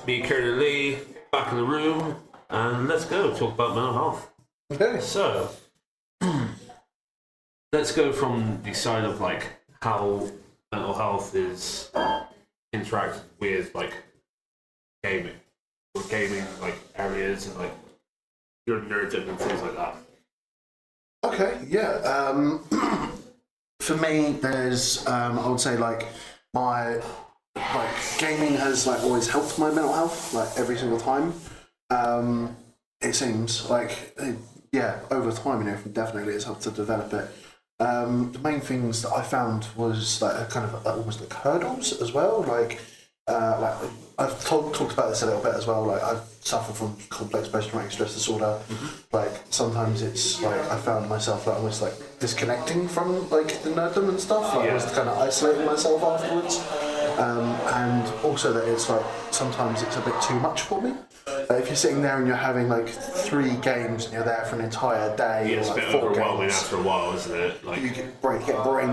me, Kieran Lee, back in the room, and let's go talk about mental health. Okay. So, let's go from the side of like how mental health is interact with like gaming, or gaming like areas and like your nerdom and things like that. Okay, yeah. For me, there's I would say like my gaming has like always helped my mental health like every single time. It seems like over time, definitely has helped to develop it. The main things that I found was like a kind of almost like hurdles as well. Like I've talked about this a little bit as well. Like I've suffered from complex post-traumatic stress disorder. Like sometimes it's like I found myself like almost like disconnecting from like the nerdom and stuff. Like I was kind of isolating myself afterwards. And also that it's like sometimes it's a bit too much for me. If you're sitting there and you're having like 3 games and you're there for an entire day, It's or like a bit 4 overwhelming games, after a while, isn't it? Like you get brain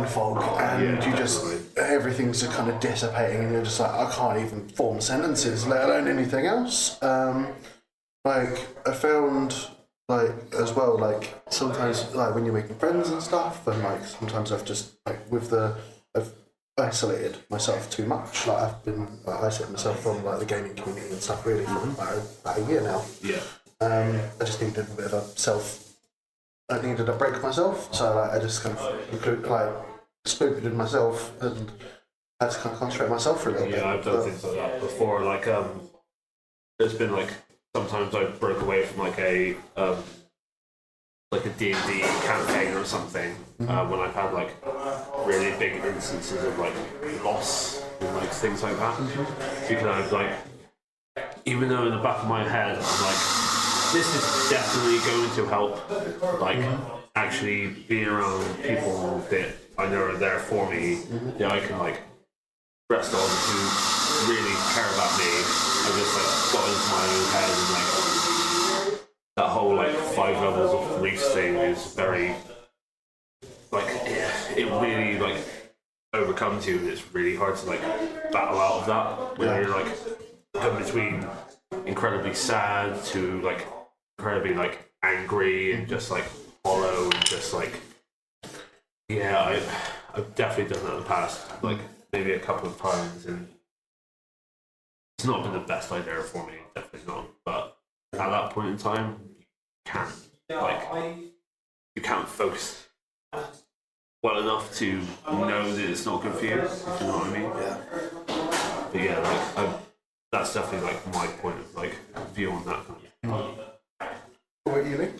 fog, and you just everything's just kind of dissipating, and you're just like, I can't even form sentences, let alone anything else. Like I found like as well, like sometimes like when you're making friends and stuff, and like sometimes I've just like I've isolated myself too much. Like I've been isolating myself from like the gaming community and stuff really for about a year now. Yeah. I just needed a bit of I needed a break myself, so like I just kind of excluded myself and had to kind of concentrate myself for a little bit. Yeah, I've done things like that before. Like there's been like sometimes I broke away from like a D&D campaign or something when I've had like really big instances of like loss and like things like that. Because I've like, even though in the back of my head I'm like, this is definitely going to help, like actually being around people that I know are there for me, that I can like rest on, who really care about me. I just like got into my own head and like that whole like 5 levels of grief thing is very like it really like overcomes you, and it's really hard to like battle out of that when you're like going between incredibly sad to like incredibly like angry and just like hollow and just like I've definitely done that in the past, like maybe a couple of times, and it's not been the best idea for me, definitely not. But at that point in time, you can't focus well enough to know that it's not good for you. If you know what I mean? Yeah. But yeah, like that's definitely like my point of like view on that kind of thing. What about you, Lee?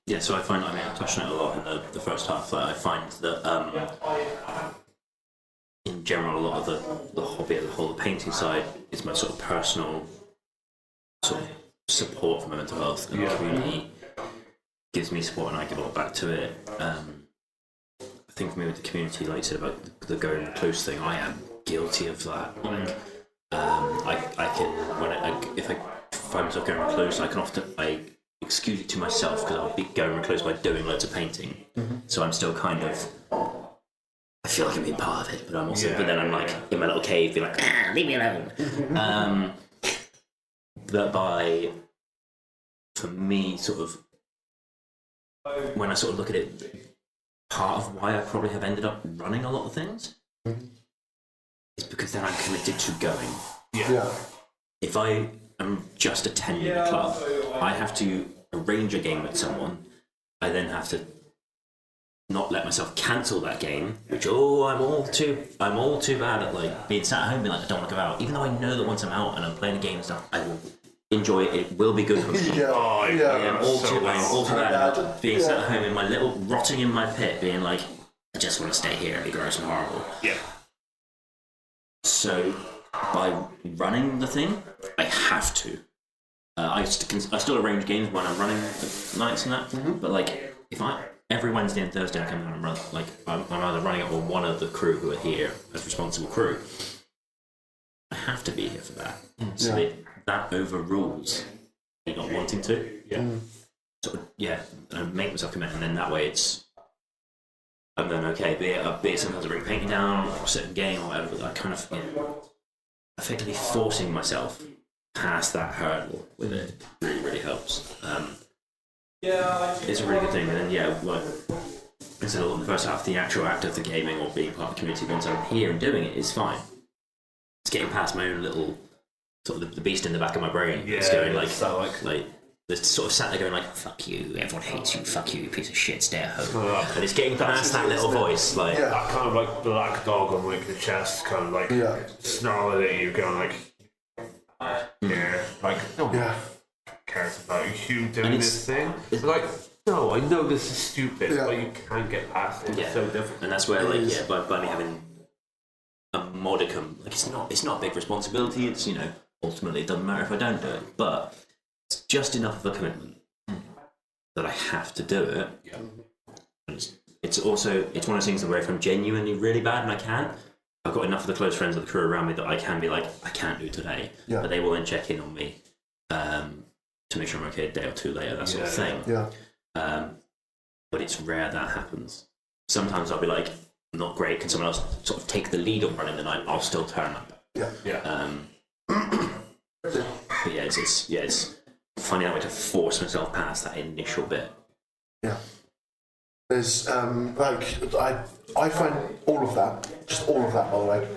Yeah, so I find, I touched on it a lot in the first half, that I find that in general, a lot of the hobby as a whole, the painting side, is my sort of personal sort of support for my mental health, and the community gives me support and I give a lot back to it. I think for me with the community, like you said about the going close thing, I am guilty of that. Like, I can, if I find myself going close, I excuse it to myself because I'll be going close by doing loads of painting. So I'm still kind of, I feel like I'm being part of it, but I'm also, but then I'm like in my little cave, being like, leave me alone. But for me, sort of, when I sort of look at it, part of why I probably have ended up running a lot of things is because then I'm committed to going. Yeah. If I am just attending a club, I have to arrange a game with someone. I then have to not let myself cancel that game, which I'm all too bad at, like being sat at home being like, I don't want to go out, even though I know that once I'm out and I'm playing a game and stuff, I will enjoy it. It will be good for me. I am all too bad at being sat at home in my little, rotting in my pit, being like, I just want to stay here and be gross and horrible. Yeah. So by running the thing, I have to. I still arrange games when I'm running nights and that, but like if every Wednesday and Thursday I come down and run, like I'm either running it or one of the crew who are here as responsible crew, I have to be here for that. So that overrules me not wanting to. I make myself commit, and then that way I'm then okay. Be it sometimes I bring painting down or a certain game or whatever. I kind of effectively forcing myself past that hurdle with it really helps. It's a really good thing. And then like instead of the first half, the actual act of the gaming or being part of the community, once I'm here and doing it is fine. It's getting past my own little sort of the beast in the back of my brain. Yeah, it's going like it's sort of sat there going like, fuck you, everyone hates you, fuck you piece of shit, stay at home. And it's getting past that little voice, like that kind of like black dog on like the chest, kind of like snarling at you, going like, like no one cares about you doing this thing. It's like, no, I know this is stupid, but you can't get past it. It's so difficult. And that's where like by me having a modicum, like it's not a big responsibility. It's ultimately it doesn't matter if I don't do it, but it's just enough of a commitment that I have to do it. Yeah. And it's one of those things where if I'm genuinely really bad and I can't, I've got enough of the close friends of the crew around me that I can be like, I can't do today, but they will then check in on me to make sure I'm okay a day or two later, that sort of thing. But it's rare that happens. Sometimes I'll be like, not great, can someone else sort of take the lead on running the night? I'll still turn up. But it's finding out a way to force myself past that initial bit. There's I find all of that, just all of that by the way.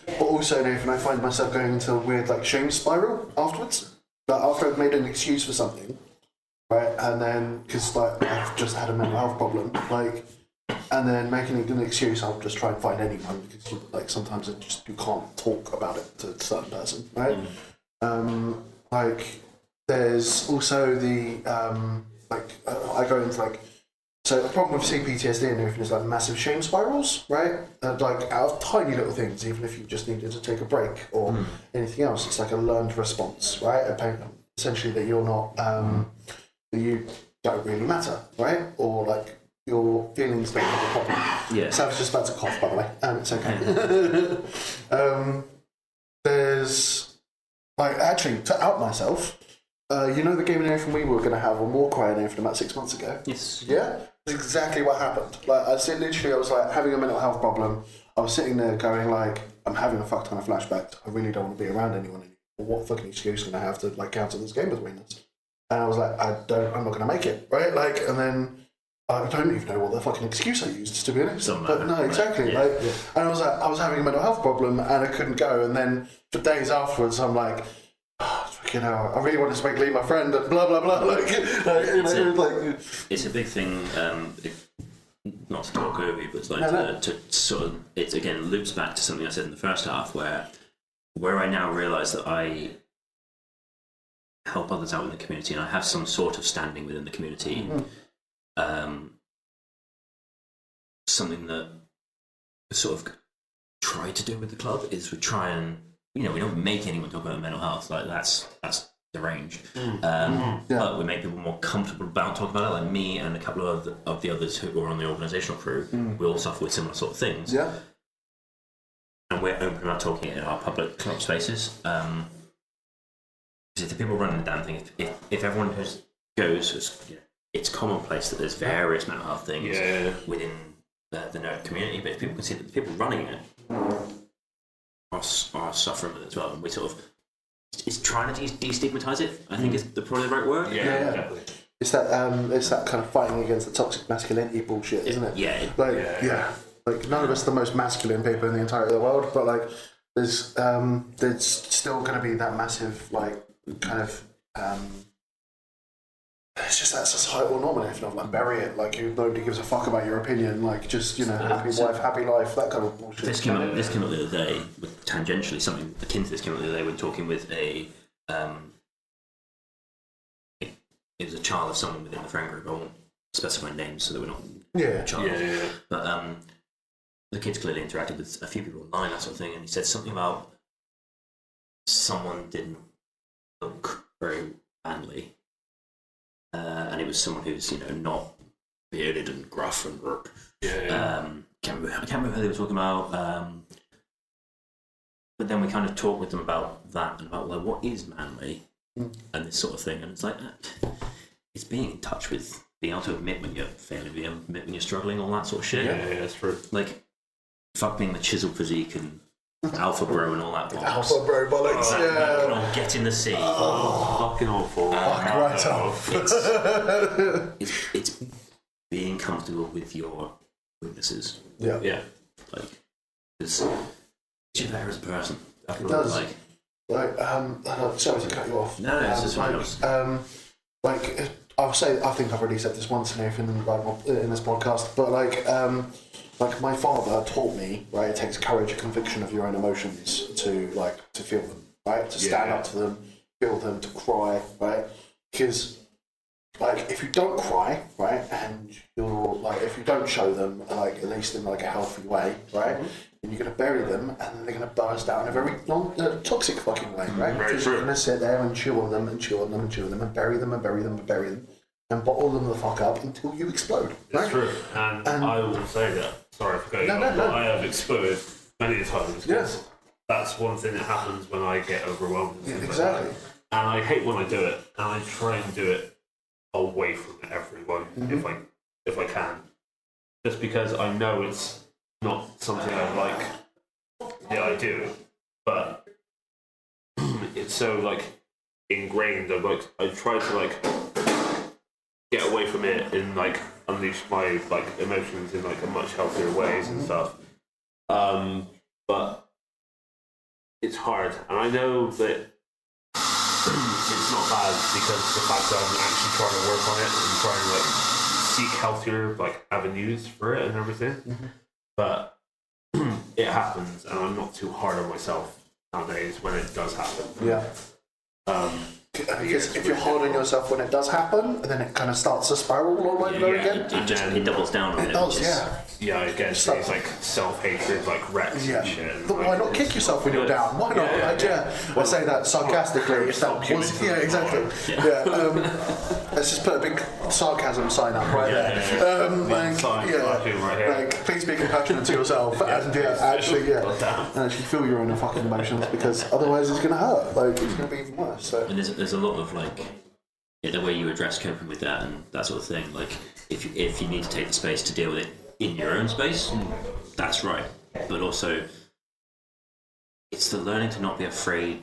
But also Nathan, I find myself going into a weird like shame spiral afterwards. Like after I've made an excuse for something, right, and then because like I've just had a mental health problem, like, and then making an excuse, I'll just try and find anyone because like sometimes you can't talk about it to a certain person, right? Like there's also the I go into like. So the problem with CPTSD and everything is like massive shame spirals, right? Like out of tiny little things, even if you just needed to take a break or anything else, it's like a learned response, right? Essentially that you're not, that you don't really matter, right? Or like your feelings don't have a problem. Yeah. So I was just about to cough, by the way, it's okay. There's, like actually, to out myself, the game and everything we were going to have on Warcry and everything about 6 months ago? Yes. Yeah? That's exactly what happened. Like, I was like having a mental health problem. I was sitting there going like, I'm having a fuck ton of flashbacks. I really don't want to be around anyone anymore. What fucking excuse can I have to like counter this game between us? And I was like, I'm not going to make it, right? Like, and then I don't even know what the fucking excuse I used, to be honest. But no, exactly. Yeah. And I was like, I was having a mental health problem and I couldn't go. And then for days afterwards, I'm like, I really wanted to make Lee my friend, and blah blah blah. It's a big thing. Not to talk over you, but like to sort of it again loops back to something I said in the first half, where I now realise that I help others out in the community, and I have some sort of standing within the community. Something that I sort of try to do with the club is we try and. We don't make anyone talk about mental health. Like that's deranged. But we make people more comfortable about talking about it. Like me and a couple of the others who are on the organisational crew, we all suffer with similar sort of things. Yeah. And we're open about talking in our public club spaces. Because if the people running the damn thing, if everyone goes, it's commonplace that there's various mental health things within the nerd community. But if people can see that the people running it are suffering with it as well, and we sort of it's trying to destigmatise it. I think is probably the right word. Yeah, exactly. It's that kind of fighting against the toxic masculinity bullshit, isn't it? Yeah. Like none of us are the most masculine people in the entirety of the world, but like there's still going to be that massive like kind of it's just that societal norm of like bury it, like nobody gives a fuck about your opinion, like just happy wife, happy life, that kind of bullshit. This came up the other day, with tangentially something akin to this came up the other day when talking with it was a child of someone within the friend group. I won't specify names so that we're not child. But the kids clearly interacted with a few people online, that sort of thing, and he said something about someone didn't look very manly. And it was someone who's not bearded and gruff and I can't remember who they were talking about. But then we kind of talked with them about that and about like what is manly and this sort of thing. And it's like it's being in touch with being able to admit when you're failing, being able to admit when you're struggling, all that sort of shit. Yeah, that's true. Like fuck being the chiseled physique and alpha bro and all that bollocks. Alpha bro bollocks, That can all get in the sea. Fucking awful. Fuck right off. It's being comfortable with your weaknesses. Yeah. Yeah. Like, it's you better as a person. It does. Like, sorry to cut you off. No, it's just fine. Like, I'll say, I think I've already said this once and everything in this podcast, but like my father taught me, right, it takes courage and conviction of your own emotions to feel them, right, to stand up to them, feel them, to cry, right, because like if you don't cry, right, and you're like if you don't show them like at least in like a healthy way, right, then you're gonna bury them and then they're gonna burst out in a very toxic fucking way, right? Because you're gonna sit there and chew on them and chew on them and chew on them and bury them and bury them and bury them and bottle them the fuck up until you explode. Right? It's true, and I will say that. Sorry for going on, but I have exploded many times. Yes. That's one thing that happens when I get overwhelmed. And things Exactly. like that. And I hate when I do it, and I try and do it away from everyone if I can, just because I know it's not something I like. Yeah, I do, but it's so like ingrained. I try to like get away from it and like unleash my like emotions in like a much healthier ways and stuff. But it's hard, and I know that it's not bad because the fact that I'm actually trying to work on it and trying to like seek healthier like avenues for it and everything. But it happens, and I'm not too hard on myself nowadays when it does happen. Yeah. Because if you're hard on yourself when it does happen, and then it kind of starts to spiral all over again. It doubles down on it. It does, yeah. Yeah, I guess these like self-hatred, like wrecks and shit. And, But why not kick yourself when you're down? Why not? I say that sarcastically. If that was, exactly. Let's just put a big sarcasm sign up right there. Like, please be compassionate to yourself and actually feel your own fucking emotions, because otherwise it's gonna hurt. Like it's gonna be even worse. So. And there's a lot of like the way you address coping with that and that sort of thing. Like if you need to take the space to deal with it in your own space, that's right. But also, it's the learning to not be afraid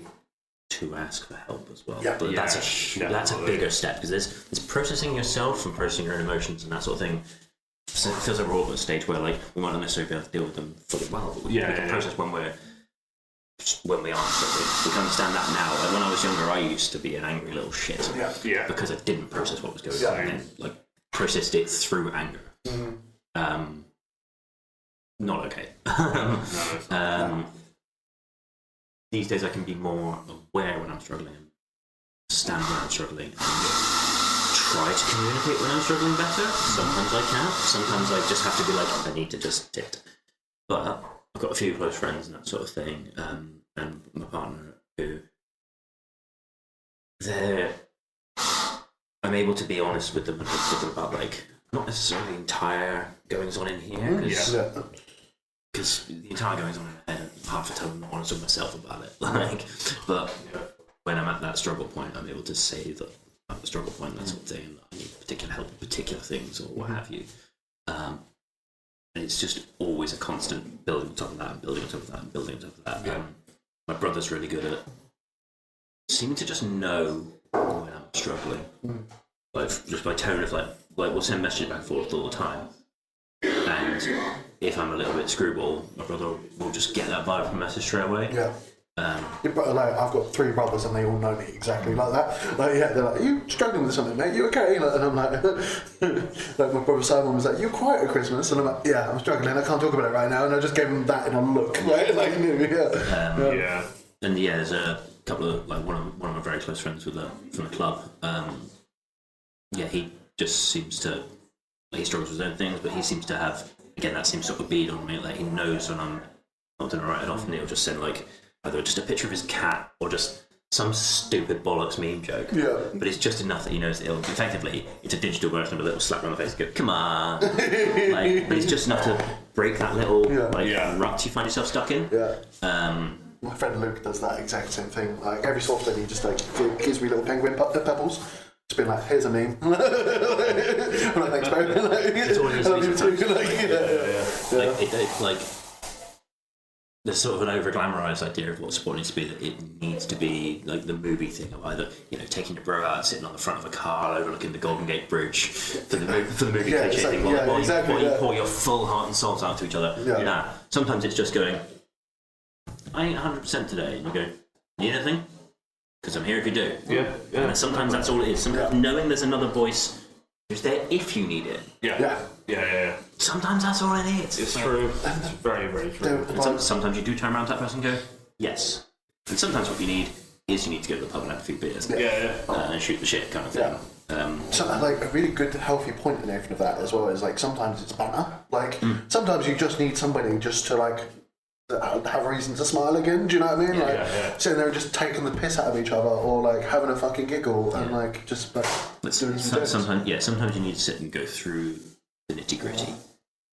to ask for help as well. But that's a bigger step, because there's processing yourself and processing your own emotions and that sort of thing. So it feels like we're all at a stage where like we might not necessarily be able to deal with them fully well, but we can process when we aren't. So we can understand that now. Like when I was younger, I used to be an angry little shit because I didn't process what was going on, and like processed it through anger. Not okay. These days I can be more aware when I'm struggling, and stand when I'm struggling, and try to communicate when I'm struggling better. Sometimes I can. Sometimes I just have to be like, I need to just sit. But I've got a few close friends and that sort of thing, and my partner who I'm able to be honest with them and talk to them about like not necessarily the entire goings on in here, because the entire goings on in my head, half the time I'm not honest with myself about it. But when I'm at that struggle point, I'm able to say that I'm at the struggle point, that sort of thing, and I need particular help with particular things or what have you. And it's just always a constant building on top of that, and building on top of that, and building on top of that. My brother's really good at seeming to just know when I'm struggling, like just by tone of like we'll send messages back and forth all the time, and if I'm a little bit screwball, my brother will just get that vibe from a message straight away. I've got 3 brothers and they all know me exactly like that. They're like, "Are you struggling with something, mate? You okay?" And I'm like, like my brother Simon was like, "You're quiet at Christmas," and I'm like, "Yeah, I'm struggling. I can't talk about it right now." And I just gave him that in a look, right? Like, And there's a couple of like one of my very close friends from the club. He just seems to he struggles with his own things, but he seems to have that same sort of bead on me. Like he knows when I'm not doing it right, and often he'll just send like either just a picture of his cat or just some stupid bollocks meme joke. But it's just enough that he knows that effectively it's a digital version of a little slap on the face and go, "Come on." But it's just enough to break that little rut you find yourself stuck in. My friend Luke does that exact same thing. Like every so often he just like gives me little penguin pebbles. Just being like, "Here's a meme." I'm like, "Thanks, bro." It's always I love you too. there's sort of an over-glamorized idea of what sport needs to be, that it needs to be like the movie thing of either, taking your bro out, sitting on the front of a car overlooking the Golden Gate Bridge for the movie cliche thing, while you pour your full heart and soul out to each other. Nah, sometimes it's just going, I ain't 100% today, and you go, need anything? Because I'm here if you do. Yeah. And sometimes that's all it is. Sometimes knowing there's another voice who's there if you need it. Yeah. Sometimes that's all it is. It's true. It's very, very true. And sometimes you do turn around to that person and go, yes. And sometimes what you need is you need to go to the pub and have a few beers. And shoot the shit kind of thing. So like a really good, healthy point in everything of that as well is like sometimes it's banter. Like sometimes you just need somebody just to like have a reason to smile again. Do you know what I mean? Sitting there and just taking the piss out of each other, or like having a fucking giggle and like just like doing some sometimes you need to sit and go through the nitty gritty.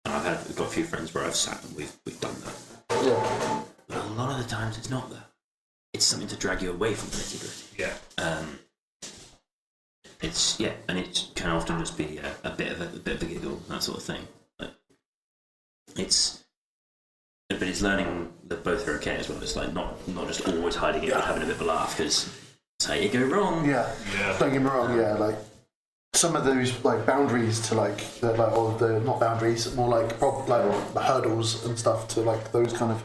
And I've got a few friends where I've sat and we've done that. Yeah. But a lot of the times it's not that. It's something to drag you away from the nitty gritty. And it can often just be a bit of a giggle, that sort of thing. But it's learning that both are okay as well. It's like not just always hiding it, but having a bit of a laugh, because that's how you go wrong. Don't get me wrong. Like some of those like boundaries to like or the not boundaries, more like hurdles and stuff to like those kind of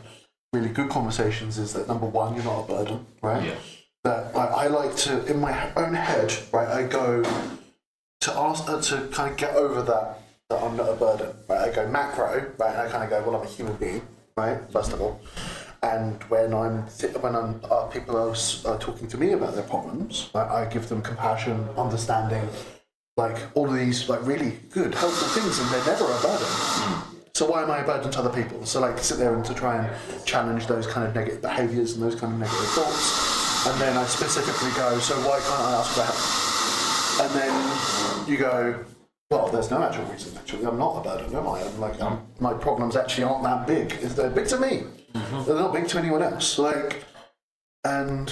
really good conversations is that number one, you're not a burden, right? That I like to, in my own head, right, I go to ask to kind of get over that I'm not a burden, right? I go macro, right, and I kind of go, well, I'm a human being, right, first of all. And when people are talking to me about their problems, like, I give them compassion, understanding, like all of these like really good, helpful things, and they're never a burden. So why am I a burden to other people? So like sit there and to try and challenge those kind of negative behaviours and those kind of negative thoughts. And then I specifically go, so why can't I ask for help? And then you go, well, there's no actual reason. Actually, I'm not a burden, am I? I'm like, my problems actually aren't that big. They're big to me. They're not big to anyone else. Like, and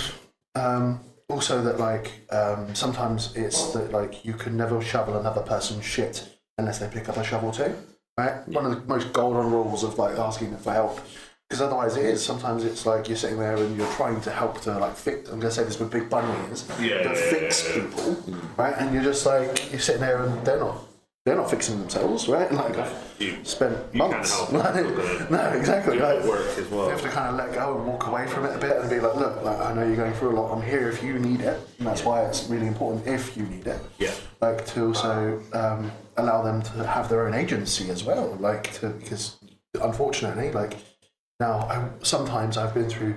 also that like sometimes it's that like you can never shovel another person's shit unless they pick up a shovel too. Right? One of the most golden rules of like asking for help. Because otherwise it is. Sometimes it's like you're sitting there and you're trying to help to like fix, I'm going to say this with big bunny ears, but fix people, right? And you're just like, you're sitting there and they're not fixing themselves, right? And like I've spent months. No, exactly. Like, work as well. You have to kind of let go and walk away from it a bit and be like, look, like, I know you're going through a lot. I'm here if you need it. And that's why it's really important if you need it. Like to also allow them to have their own agency as well. Because unfortunately, like, now, sometimes I've been through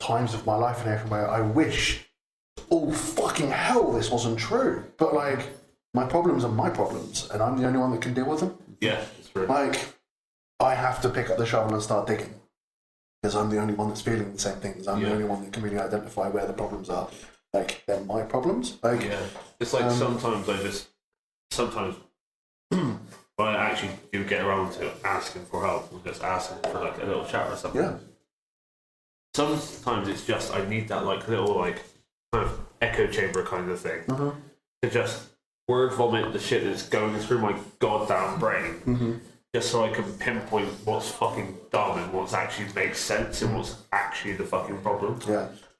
times of my life and everything where I wish, oh fucking hell, this wasn't true. But like, my problems are my problems, and I'm the only one that can deal with them. Yeah, that's true. Like, I have to pick up the shovel and start digging, because I'm the only one that's feeling the same things. I'm the only one that can really identify where the problems are. Like, they're my problems. Like, it's like sometimes when I actually do get around to asking for help, or just asking for like a little chat or something. Sometimes it's just I need that like little like kind of echo chamber kind of thing to just word vomit the shit that's going through my goddamn brain, just so I can pinpoint what's fucking dumb and what's actually makes sense and what's actually the fucking problem.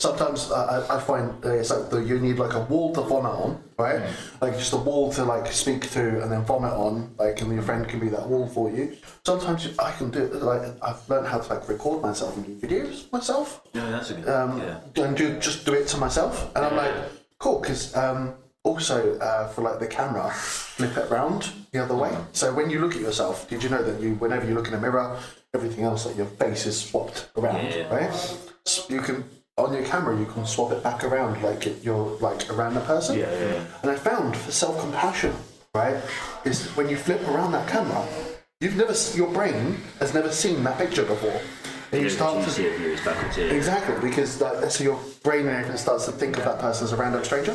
Sometimes I find it's like you need like a wall to vomit on, right? Like just a wall to like speak to and then vomit on, like, and your friend can be that wall for you. Sometimes I can do it, like I've learned how to like record myself and do videos myself. That's a good. And just do it to myself, and I'm like, cool, because also for like the camera, flip it around the other way. So when you look at yourself, did you know that whenever you look in a mirror, everything else like your face is swapped around, right? So you can. On your camera, you can swap it back around like you're like around the person. And I found for self-compassion, right, is when you flip around that camera, your brain has never seen that picture before. And you start to see a view backwards. Exactly, because so your brain and everything starts to think of that person as a random stranger.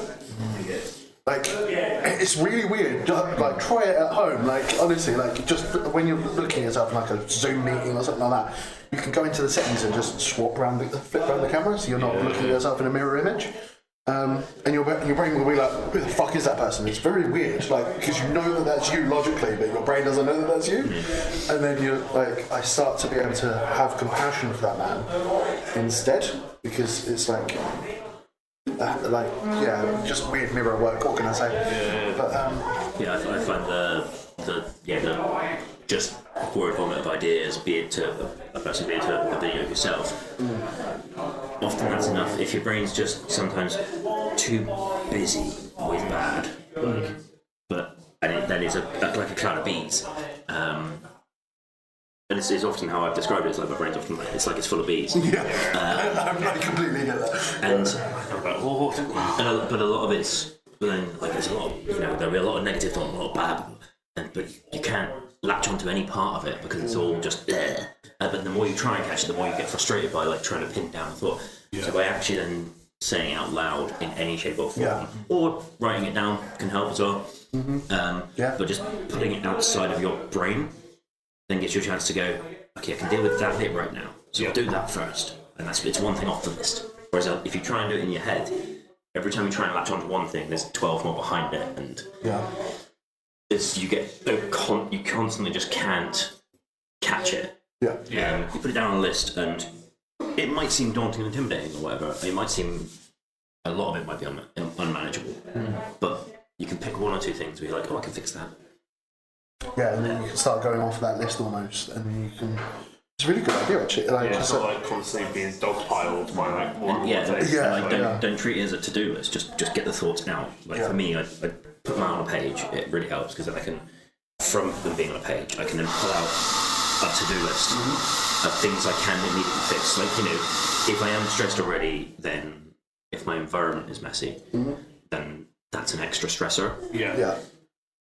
Like, it's really weird. Like, try it at home. Like, honestly, like, just when you're looking at yourself in like a Zoom meeting or something like that, you can go into the settings and just flip around the camera, so you're not looking at yourself in a mirror image. And your brain will be like, who the fuck is that person? It's very weird, like, because you know that that's you logically, but your brain doesn't know that that's you. And then you're like, I start to be able to have compassion for that man instead, because it's like, just weird mirror work. What can I say? Yeah. But I find the just word vomit of ideas, be it to a person, be it to a video of yourself. Often that's enough. If your brain's just sometimes too busy with bad, then it's like a cloud of bees. And it's often how I've described it. It's like my brain's often it's like it's full of bees. I'm not completely get that. And but a lot of it's then like there's a lot of, there'll be a lot of negative thought, a lot of bad, but you can't latch onto any part of it because it's all just there. But the more you try and catch it, the more you get frustrated by like trying to pin down a thought. So by actually then saying it out loud in any shape or form, or writing it down can help as well. But just putting it outside of your brain then gives you a chance to go, okay, I can deal with that bit right now, so I'll do that first, and it's one thing off the list. Whereas if you try and do it in your head, every time you try and latch onto one thing, there's 12 more behind it, and you constantly just can't catch it. You put it down on a list, and it might seem daunting and intimidating or whatever. It might seem a lot of it might be unmanageable, but you can pick one or two things where you're like, oh, I can fix that. And then you can start going off that list almost, and then you can. It's a really good idea, actually. Like, it's not like constantly being dogpiled by like one. Don't treat it as a to-do list. Just get the thoughts out. Like for me, I put mine on a page. It really helps because then I can, from them being on a page, I can then pull out a to-do list of things I can immediately fix. Like if I am stressed already, then if my environment is messy, then that's an extra stressor.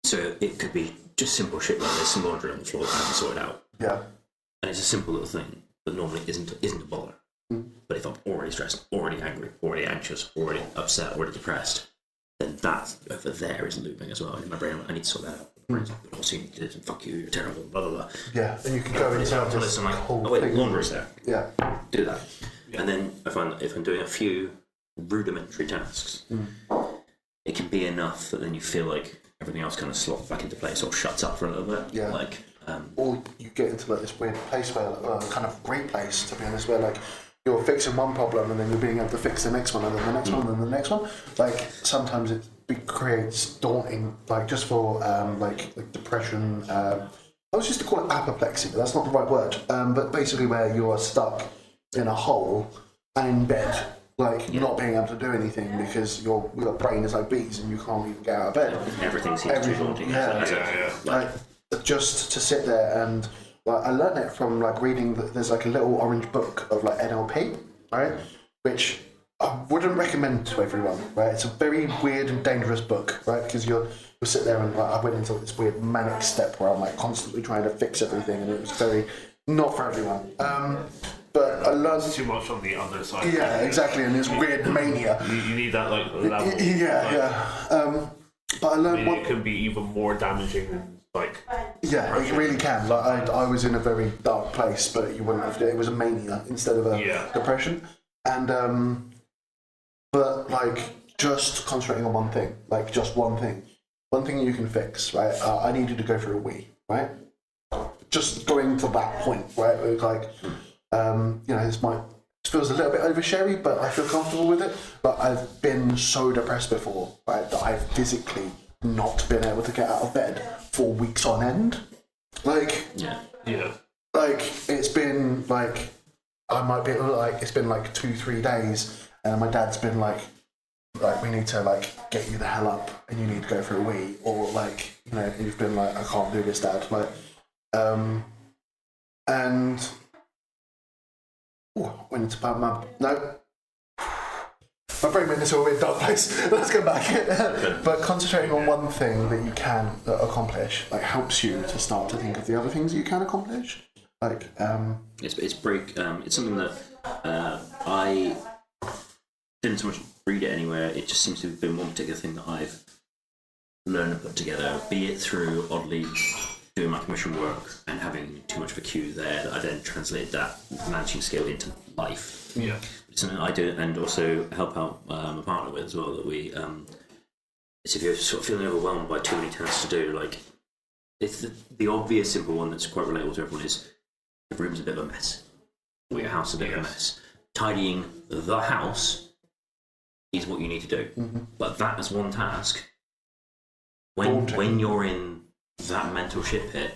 So it could be just simple shit like there's some laundry on the floor that I haven't sorted out. And it's a simple little thing that normally isn't a bother. But if I'm already stressed, already angry, already anxious, already upset, already depressed, then that over there is looping as well. In my brain, I need to sort that out. But also you need to do this, and fuck you, you're terrible, blah blah blah. And you can go into this and like, oh wait, laundry's there. Do that. And then I find that if I'm doing a few rudimentary tasks, it can be enough that then you feel like everything else kind of slots back into place or shuts up for a little bit. Or you get into like this weird place where, kind of great place to be honest, where like you're fixing one problem and then you're being able to fix the next one and then the next one and the next one. Like sometimes it creates daunting, like just for like depression. I was just to call it apoplexy, but that's not the right word. But basically where you are stuck in a hole and in bed. Like not being able to do anything because your brain is like bees and you can't even get out of bed. Everything seems too daunting. Like just to sit there and like I learned it from like reading. There's like a little orange book of like NLP, right? Which I wouldn't recommend to everyone, right? It's a very weird and dangerous book, right? Because you'll sit there and like I went into this weird manic step where I'm like constantly trying to fix everything, and it was very not for everyone. But I learned too much on the other side. Exactly, and this weird mania. You need that like level. But I learned it can be even more damaging than like. It really can. Like I was in a very dark place, but you wouldn't have. It was a mania instead of a depression, and but like just concentrating on one thing, like just one thing you can fix, right? I needed to go for a wee, right? Just going to that point, right? It was like. It feels a little bit oversharey, but I feel comfortable with it. But I've been so depressed before, right, that I've physically not been able to get out of bed for weeks on end. Like, like it's been like it's been like 2-3 days, and my dad's been like we need to like get you the hell up, and you need to go for a wee, or like you've been like I can't do this, Dad, like, and. When it's about my brain went into a weird dark place. Let's go back. But concentrating on one thing that you can accomplish helps you to start to think of the other things that you can accomplish. Like it's something that I didn't so much read it anywhere. It just seems to have been one particular thing that I've learned to put together, be it through oddly doing my commission work and having too much of a queue there, that I then translated that managing skill into life. It's something I do and also help out my partner with as well. That we, it's if you're sort of feeling overwhelmed by too many tasks to do, like it's the obvious simple one that's quite relatable to everyone is the room's a bit of a mess, or your house is a bit of a mess. Tidying the house is what you need to do, but that as one task. When you're in that mental shit pit,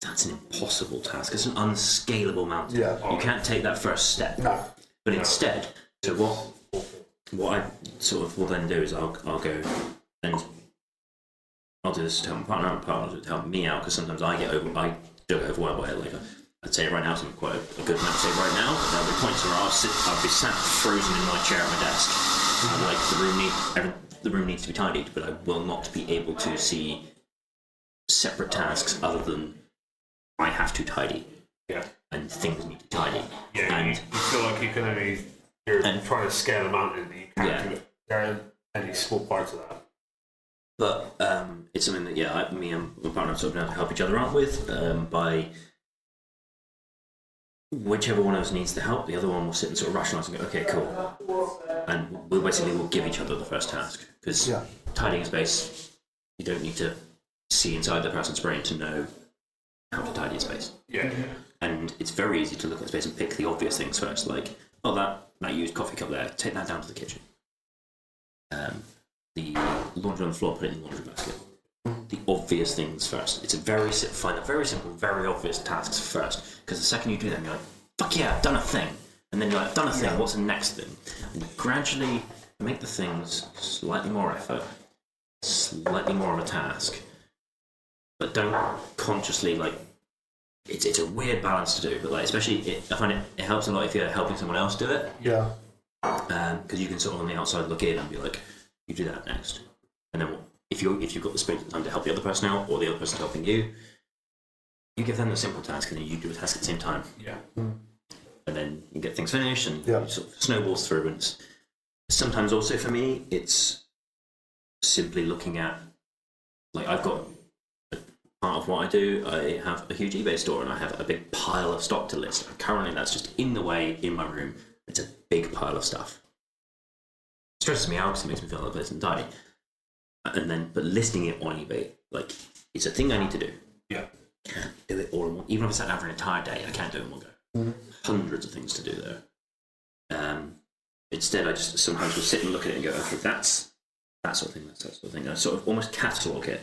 that's an impossible task. It's an unscalable mountain. Yeah. You can't take that first step. No. But instead, so what I sort of will then do is I'll go and I'll do this to help my partner out, my partner will do it to help me out, because sometimes I do get overwhelmed by it. Like I'd say right now, I'm quite a good amount to say right now, but there'll be points where I'll be sat frozen in my chair at my desk. I'm like, the room needs to be tidied, but I will not be able to see separate tasks other than I have to tidy. Yeah. And things need to tidy. Yeah, and you feel like you're trying to scale a mountain, but you can't do it. There are any small parts of that. But it's something that me and my partner sort of now help each other out with by whichever one of us needs the help, the other one will sit and sort of rationalise and go, okay, cool. And we'll give each other the first task, because tidying a space, you don't need to see inside the person's brain to know how to tidy a space. Yeah. And it's very easy to look at space and pick the obvious things first, like, oh, that used coffee cup there, take that down to the kitchen. The laundry on the floor, put it in the laundry basket. The obvious things first. It's find the very simple, very obvious tasks first, because the second you do them, you're like, fuck yeah, I've done a thing. And then you're like, I've done a thing, what's the next thing? And you gradually make the things slightly more effort, slightly more of a task, but don't consciously, like, it's a weird balance to do, but like, especially, I find it helps a lot if you're helping someone else do it. Yeah. Because you can sort of on the outside look in and be like, you do that next. And then if you've got the space and time to help the other person out, or the other person's helping you, you give them the simple task and then you do a task at the same time. Yeah. And then you get things finished and it sort of snowballs through. And sometimes also for me, it's simply looking at, like, I've got part of what I do, I have a huge eBay store and I have a big pile of stock to list. Currently that's just in the way in my room. It's a big pile of stuff. It stresses me out because it makes me feel like it's untidy. But listing it on eBay, like, it's a thing I need to do. Yeah. Can't do it all in one. Even if I sat down for an entire day, I can't do it in one go. Hundreds of things to do there. Instead, I just sometimes will sit and look at it and go, okay, that's that sort of thing, that's that sort of thing. I sort of almost catalogue it.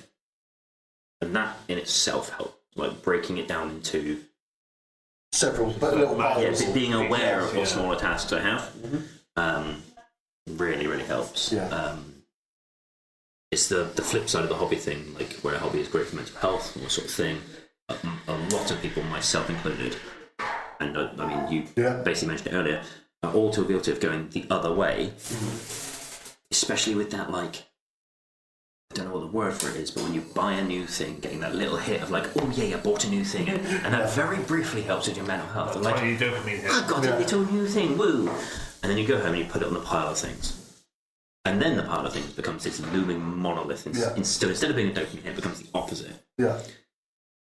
And that in itself helps, like breaking it down into Several little piles. being aware of what smaller tasks I have. Really, really helps. Yeah. It's the flip side of the hobby thing, like where a hobby is great for mental health and that sort of thing. A lot of people, myself included, and I mean, you basically mentioned it earlier, are all too guilty of going the other way, especially with that, like, I don't know what the word for it is, but when you buy a new thing, getting that little hit of like, oh yeah, I bought a new thing, and that very briefly helps with your mental health. That's like, why you dopamine hit. I got a little new thing, woo! And then you go home and you put it on the pile of things. And then the pile of things becomes this looming monolith. Instead of being a dopamine hit, it becomes the opposite. Yeah.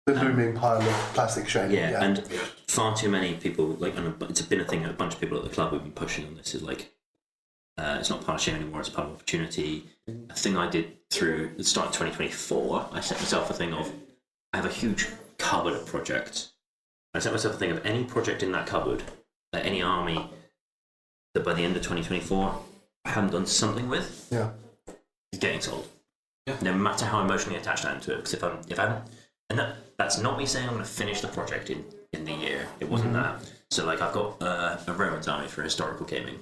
The looming pile of plastic shame. Yeah, and far too many people, like, and it's been a thing, a bunch of people at the club have been pushing on this, is like, it's not a pile of shame anymore, it's a pile of opportunity. A thing I did through the start of 2024, I set myself a thing of, I have a huge cupboard of projects. I set myself a thing of any project in that cupboard, like any army, that by the end of 2024, I haven't done something with, is getting sold. Yeah. No matter how emotionally attached I am to it, because if I haven't, and that's not me saying I'm going to finish the project in the year. It wasn't that. So like I've got a Romans army for historical gaming.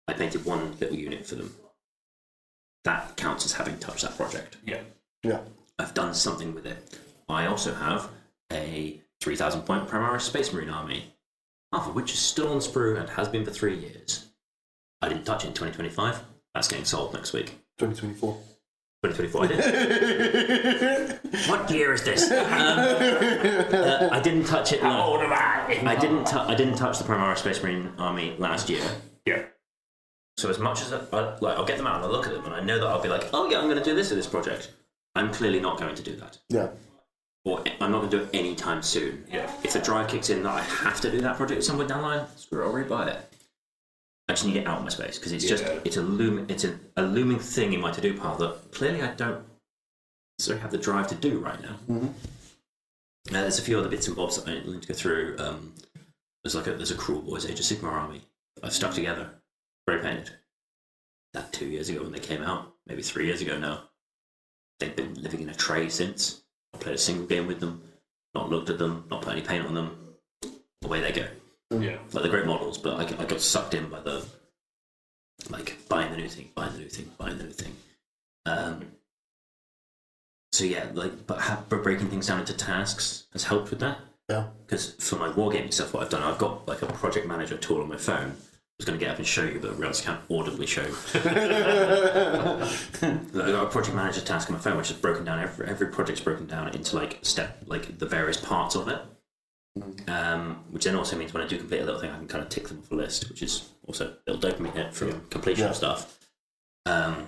I painted one little unit for them. That counts as having touched that project. Yeah. Yeah. I've done something with it. I also have a 3,000 point Primaris Space Marine army, half of which is still on sprue and has been for 3 years. I didn't touch it in 2025. That's getting sold next week. 2024. 2024, I did. What year is this? I didn't touch it. How old am I? I didn't touch the Primaris Space Marine army last year. Yeah. So as much as I'll get them out and I'll look at them and I know that I'll be like, oh yeah, I'm going to do this with this project. I'm clearly not going to do that. Yeah. Or I'm not going to do it anytime soon. Yeah. If the drive kicks in that I have to do that project somewhere down the line, screw it, I'll rebuy it. I just need to get out of my space because it's just it's a looming thing in my to-do pile that clearly I don't necessarily have the drive to do right now. There's a few other bits and bobs that I need to go through. There's a Cruel Boys Age of Sigmar army that I've stuck together, spray painted. That 2 years ago when they came out, maybe 3 years ago now. They've been living in a tray since. I played a single game with them, not looked at them, not put any paint on them. Away they go. Yeah. Like they're great models, but I got sucked in by the buying the new thing. So yeah, but breaking things down into tasks has helped with that. Yeah. Because for my wargaming stuff, what I've done, I've got like a project manager tool on my phone. I was going to get up and show you, but I realised I can't audibly show. I've got a project manager task on my phone, which is broken down. Every project's broken down into the various parts of it. Which then also means when I do complete a little thing, I can kind of tick them off a list, which is also a little dopamine hit from completion of stuff. And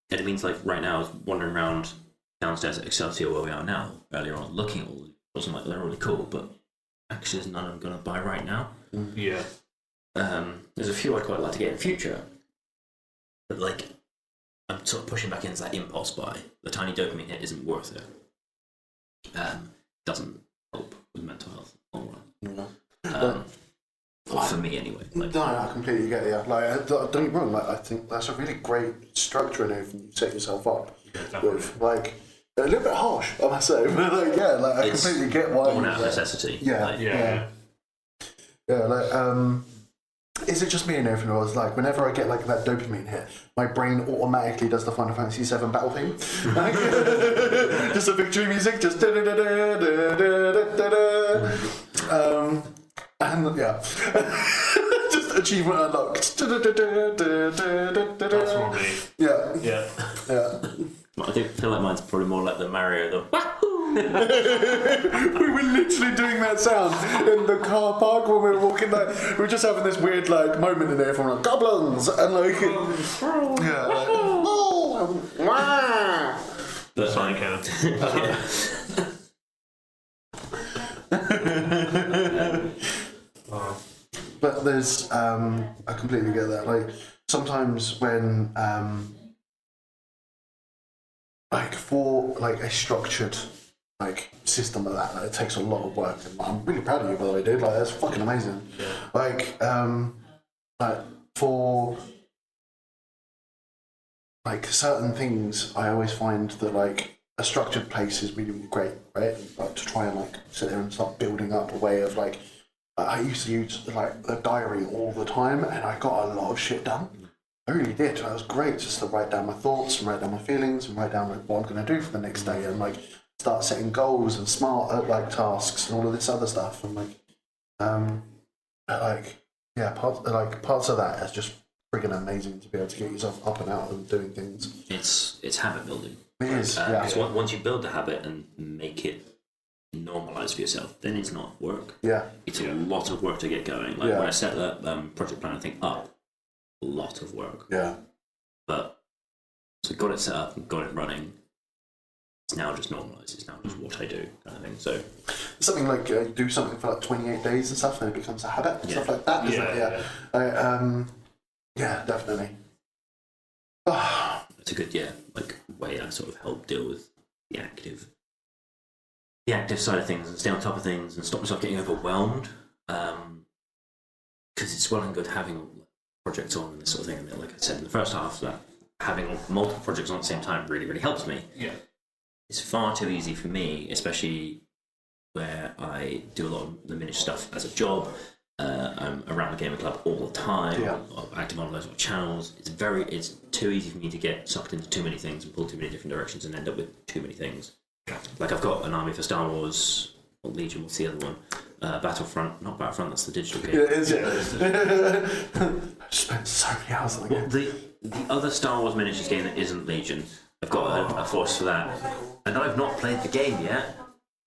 it means like right now I was wandering around downstairs at Excelsior where we are now, earlier on, looking at all the models, and like they're really cool, but actually there's none I'm going to buy right now. Yeah. There's a few I'd quite like to get in future, but like I'm sort of pushing back into that impulse buy. The tiny dopamine hit isn't worth it. Doesn't help with mental health in the long run. For me anyway. No, I completely get it. Like, don't get me wrong. Like, I think that's a really great structure and everything you set yourself up with. Like, a little bit harsh, I must say, but like, I completely get why. Born out of necessity. Yeah. Like, is it just me and everything, or is like whenever I get like that dopamine hit, my brain automatically does the Final Fantasy VII battle theme? Like, just a victory music, just and just achievement unlocked. That's for me. Yeah. I do feel like mine's probably more like the Mario, the wahoo! We were literally doing that sound in the car park when we were walking. Like, we were just having this weird like moment in there, everyone like goblins and like But Sorry, Kenneth. But there's I completely get that. Like sometimes when like for like a structured like system of that, like, it takes a lot of work, and I'm really proud of you by the way, dude. Like that's fucking amazing. Like for like certain things, I always find that like a structured place is really, really great, right? Like to try and like sit there and start building up a way of like I used to use like a diary all the time, and I got a lot of shit done. I really did. It was great just to write down my thoughts and write down my feelings and write down like, what I'm going to do for the next day, and like start setting goals and smart like tasks and all of this other stuff. And parts of that is just friggin' amazing to be able to get yourself up and out and doing things. it's habit building. It is. Because once you build the habit and make it normalised for yourself, then it's not work. Yeah. It's a lot of work to get going. Like when I set that project planner thing up, a lot of work. Yeah. But so got it set up and got it running. It's now just normalised. It's now just what I do, kind of thing. So something like you do something for like 28 days and stuff, and it becomes a habit and stuff like that. Isn't it? Yeah, definitely. It's a good way I sort of help deal with the active side of things and stay on top of things and stop myself getting overwhelmed. Because it's well and good having projects on and this sort of thing. And like I said in the first half, that having multiple projects on at the same time really, really helps me. Yeah. It's far too easy for me, especially where I do a lot of the miniature stuff as a job. I'm around the gaming club all the time. Yeah. I'm active on loads of channels. It's too easy for me to get sucked into too many things and pull too many different directions and end up with too many things. Yeah. Like I've got an army for Star Wars, or Legion, what's the other one? Not Battlefront, that's the digital game. Yeah, it is. I spent so many hours on the game. The other Star Wars miniatures game that isn't Legion, I've got a force for that. And I've not played the game yet.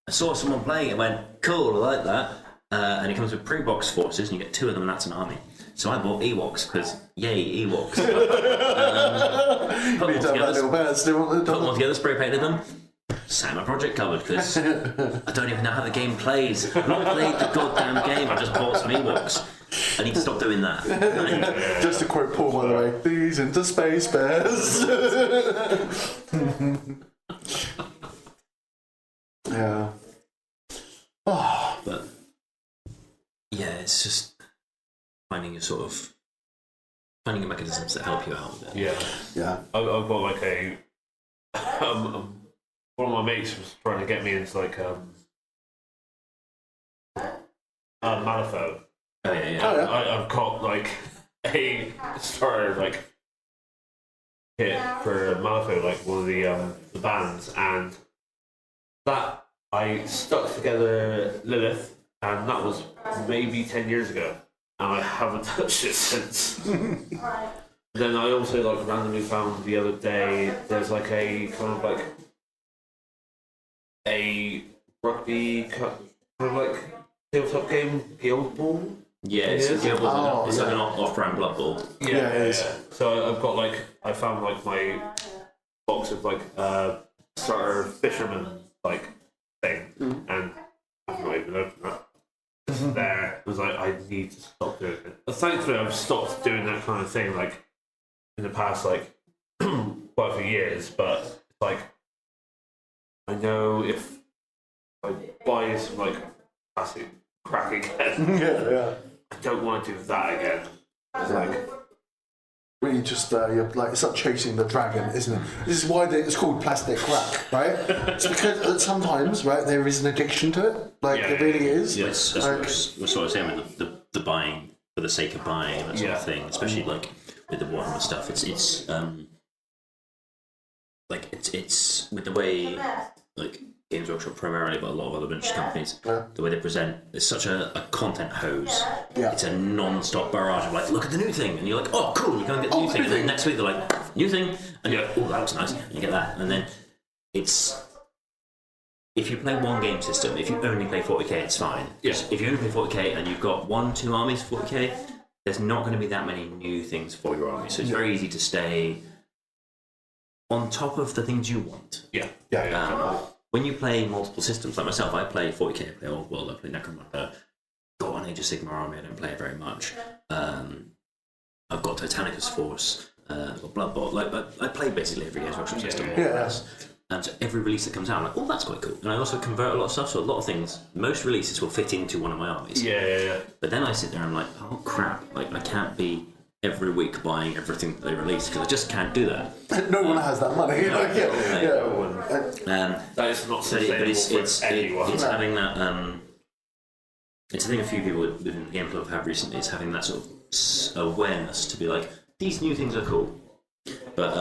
I saw someone playing it and went, cool, I like that. And it comes with pre-box forces, and you get 2 of them, and that's an army. So I bought Ewoks, because yay, Ewoks. Put them all together, spray painted them. Sat my project covered, because I don't even know how the game plays. I've not played the goddamn game, I just bought some Ewoks. I need to stop doing that. Just to quote Paul, by the way, these into space bears. Yeah. Oh. But yeah, it's just finding mechanisms that help you out with it. Yeah. I've got like a one of my mates was trying to get me into like Malifaux. Oh yeah. I've got like a starter like kit for Malifaux, like one of the bands, and that I stuck together Lilith, and that was maybe 10 years ago, and I haven't touched it since. Then I also like randomly found the other day there's like a kind of like a rugby kind of like tabletop game, Guild Ball. Yeah, it's like an off-brand Blood Bowl. Yeah, it is. So I've got like I found like my box of like starter fisherman like thing, and I've not even opened that. There it was like I need to stop doing it. But thankfully, I've stopped doing that kind of thing like in the past like quite a few years. But it's like I know if I buy some like plastic crack again, Yeah. I don't want to do that again. It's like Really, just you're like it's like chasing the dragon, isn't it? This is why it's called plastic crack, right? It's because sometimes, right, there is an addiction to it. Like there really is. Yeah, that's what I was saying with the buying for the sake of buying and that sort of thing, especially like with the Warhammer stuff. It's with the way like Games Workshop primarily, but a lot of other miniature companies, the way they present is such a content hose. Yeah. It's a non-stop barrage of like, look at the new thing, and you're like, oh cool, you go and get the new thing, and then next week they're like, new thing, and you're like, oh that looks nice, and you get that, and then it's if you play one game system, if you only play 40k, it's fine. Yes. If you only play 40k and you've got 1-2 armies 40k, there's not going to be that many new things for your army, so it's very easy to stay on top of the things you want. When you play multiple systems, like myself, I play 40k, I play Old World, I play Necromunda, got an Age of Sigmar army, I don't play it very much. I've got Titanicus Force, I've got Blood Bowl, like I play basically every Games Workshop system. And so every release that comes out, I'm like, oh, that's quite cool. And I also convert a lot of stuff, so a lot of things, most releases will fit into one of my armies. But then I sit there and I'm like, oh crap, like I can't be every week buying everything that they release because I just can't do that. No one has that money. That is not sustainable for anyone. It's having that. It's a thing a few people within the game club have recently. Is having that sort of awareness to be like, these new things are cool. But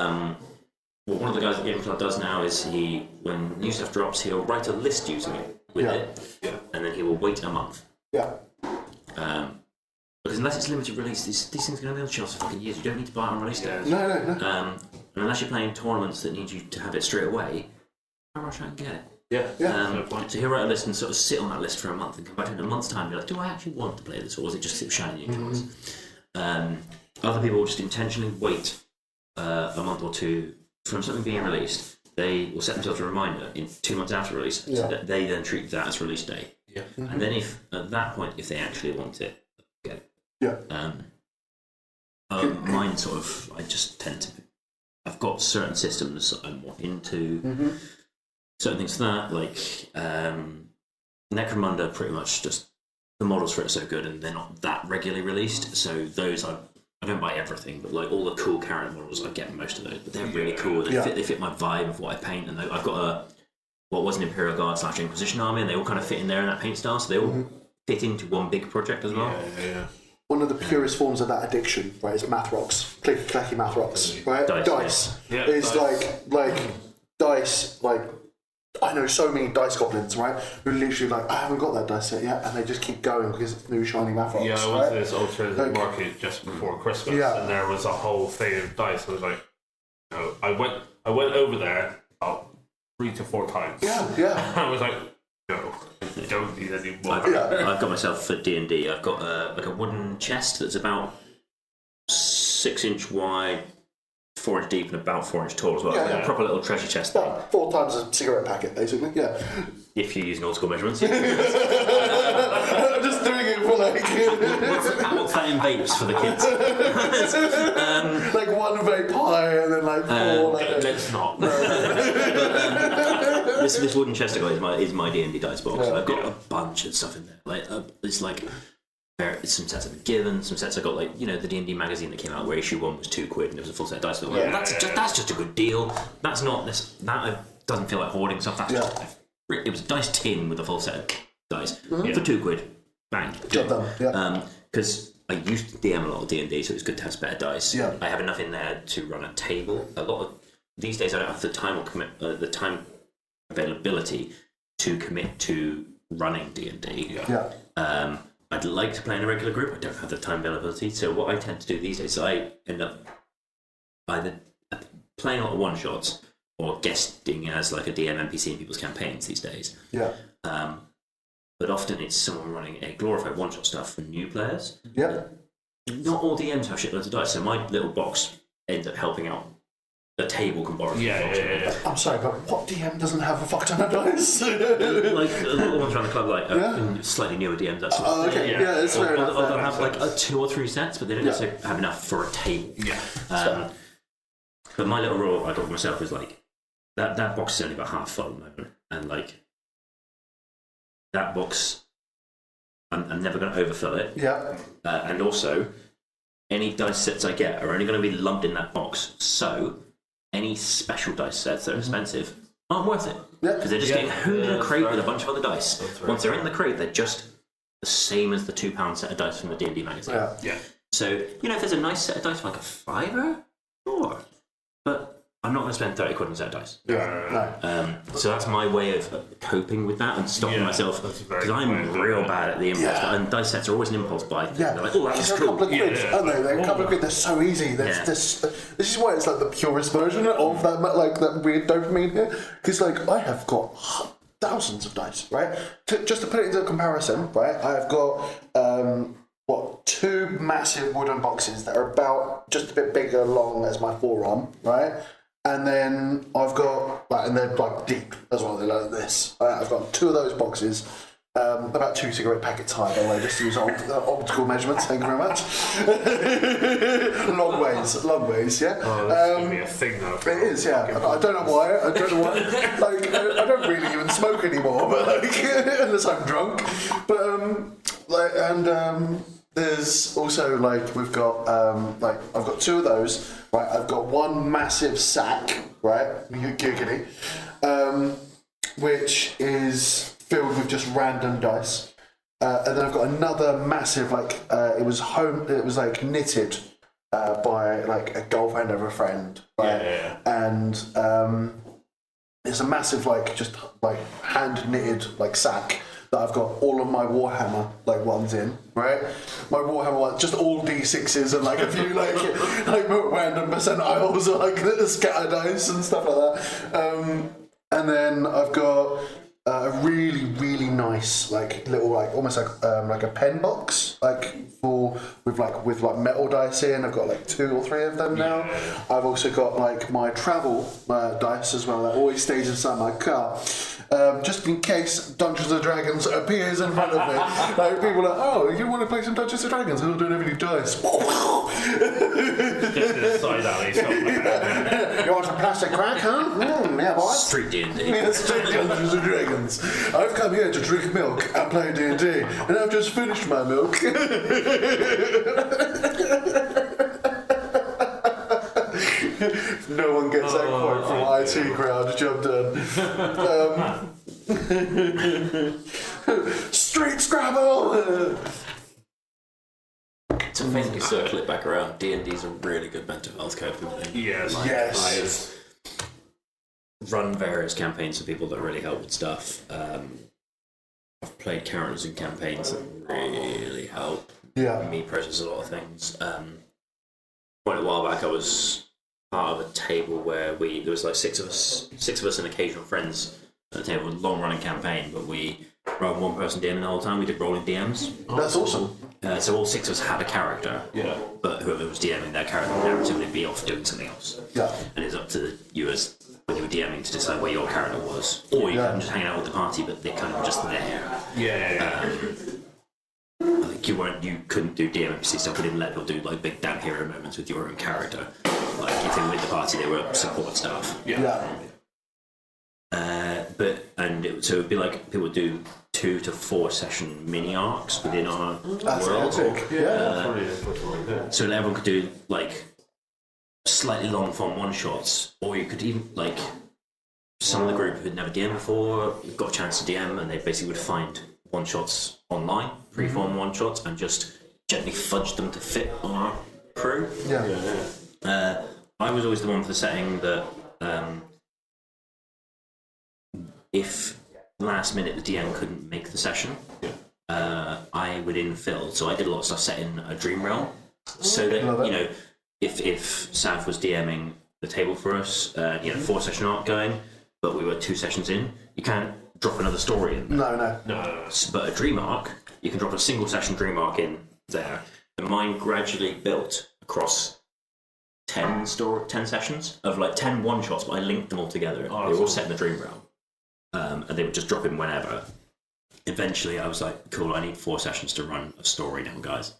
what one of the guys at the game club does now is when new stuff drops, he'll write a list using it with it, and then he will wait a month. Because unless it's limited release, these things are going to be on shelves for fucking years. You don't need to buy it on release day. No. And unless you're playing tournaments that need you to have it straight away, how much I can get it? So he'll write a list and sort of sit on that list for a month and come back in a month's time and be like, do I actually want to play this, or is it just sit shining in colours? Other people will just intentionally wait a month or two from something being released. They will set themselves a reminder in 2 months after release, so that they then treat that as release day. And then if at that point, if they actually want it, get it. Mine sort of, I just tend to. I've got certain systems that I'm more into. Certain things for that, like Necromunda, pretty much just the models for it are so good, and they're not that regularly released. So those I don't buy everything, but like all the cool character models, I get most of those. But they're really cool. They fit my vibe of what I paint, and I've got what was an Imperial Guard / Inquisition army, and they all kind of fit in there in that paint style. So they all fit into one big project as well. One of the purest forms of that addiction, right, is math rocks. Clicky clacky math rocks, right? Dice. It's like dice, like I know so many dice goblins, right, who literally like, I haven't got that dice set yet, and they just keep going because it's new shiny math rocks. I went to this alternative market just before Christmas, and there was a whole thing of dice. I was like, no, I went over there about 3 to 4 times. I was like, no, I don't need any more. I've got myself for D&D. I've got like a wooden chest that's about 6 inch wide, 4 inch deep, and about 4 inch tall as well. A proper little treasure chest thing. 4 times a cigarette packet, basically. If you use nautical measurements. I'm just doing it for What's that in vapes for the kids? Like one vape high and then like four. Let's not. This wooden chest I got is my D&D dice box. I've got a bunch of stuff in there. It's some sets I've been given, some sets I got, like, the D&D magazine that came out where issue 1 was £2 and it was a full set of dice. That's just a good deal. That's not this. That doesn't feel like hoarding stuff. That's just, it was a dice tin with a full set of dice for £2. Bang. Job done. Yeah. Because I used to DM a lot of D&D, so it's good to have spare dice. Yeah. I have enough in there to run a table. A lot of these days I don't have the time or the time availability to commit to running D&D. I'd like to play in a regular group. I don't have the time availability. So what I tend to do these days is I end up either playing a lot of one-shots or guesting as like a DM NPC in people's campaigns these days. Yeah. But often it's someone running a glorified one-shot stuff for new players. Yeah. Not all DMs have shitloads of dice, so my little box ends up helping out. The table can borrow. Yeah. I'm sorry, but what DM doesn't have a fuck ton of dice? Like a lot of ones around the club, like slightly newer DMs. Actually. Oh, okay. Yeah, it's fair enough. They'll have like 2 or 3 sets, but they don't necessarily have enough for a table. Yeah. But my little rule I got myself is like that box is only about half full at the moment, and like that box, I'm never going to overfill it. Yeah. And also, any dice sets I get are only going to be lumped in that box, so any special dice sets that are expensive aren't worth it. Because they're just getting hung in a crate with a bunch of other dice. Once they're in the crate, they're just the same as the £2 set of dice from the D&D magazine. Yeah. So, if there's a nice set of dice for like a £5, sure. But I'm not going to spend 30 quid on a set of dice. No. So that's my way of coping with that and stopping myself. Because I'm real bad at the impulse. And dice sets are always an impulse buy. Yeah. They're like, oh, that's They're cool. a couple of quid, aren't they? They're a couple of quid. They're so easy. This is why it's like the purest version of that, like that weird dopamine here. Because like I have got thousands of dice, right? Just to put it into comparison, right? I've got 2 massive wooden boxes that are about just a bit bigger long as my forearm, right? And then I've got, and they're like deep as well, they're like this. I've got 2 of those boxes, about 2 cigarette packets high, by the way, just to use optical measurements, thank you very much. long ways, yeah. Oh, that's going to be a thing now. It is, yeah. I don't know why. Like, I don't really even smoke anymore, but like, unless I'm drunk. But, there's also, like, we've got, I've got 2 of those, right? I've got 1 massive sack, right? Giggity, which is filled with just random dice. And then I've got another massive, like, it was like knitted by, like, a girlfriend of a friend, right? Yeah. And it's a massive, like, just, like, hand-knitted, like, sack. I've got all of my Warhammer like ones in, right? My Warhammer ones, just all D6s and like a few like random percentiles or like scatter dice and stuff like that. And then I've got a really, really nice like little like almost like a pen box with metal dice in. I've got like 2 or 3 of them now. I've also got like my travel dice as well. That always stays inside my car. Just in case Dungeons and Dragons appears in front of me. Like people are like, oh, you want to play some Dungeons and Dragons? I don't have any dice. You want some plastic crack, huh? Yeah, boys. Street D&D. Yeah, straight Dungeons and Dragons. I've come here to drink milk and play D&D, and I've just finished my milk. No one gets that quote from IT crowd. Job done. Street Scrabble. To basically circle it back around, D&D's a really good mental health coping thing. Yes. I've run various campaigns for people that really help with stuff. I've played characters in campaigns that really help me process a lot of things. Quite a while back, I was part of a table where there was like 6 of us and occasional friends at the table. Long running campaign, but we rather than one person DMing the whole time, we did rolling DMs. That's awesome. So all 6 of us had a character, but whoever was DMing their character would narratively be off doing something else. Yeah. And it's up to you as when you were DMing to decide where your character was, or you can just hang out with the party, but they're kind of just there. Yeah. I think you couldn't do DM NPC stuff. We didn't let people do like big damn hero moments with your own character. Like if they were with the party, they were support staff. So it'd be like people would do 2 to 4 session mini arcs within our world. So everyone could do like slightly long form one shots, or you could even like some of the group who'd never DM'd before got a chance to DM, and they basically would find one shots online, free-form one shots, and just gently fudge them to fit our crew. I was always the one for the setting that if last minute the DM couldn't make the session, I would infill. So I did a lot of stuff set in a dream realm, so that you know, if Sav was DMing the table for us, 4 session arc going, but we were 2 sessions in, you can't drop another story in there. No. But a dream arc, you can drop a single session dream arc in there, and mine gradually built across 10 sessions of like 10 one shots, but I linked them all together. They were all set in the dream realm. And they would just drop in whenever. Eventually, I was like, cool, I need 4 sessions to run a story now, guys.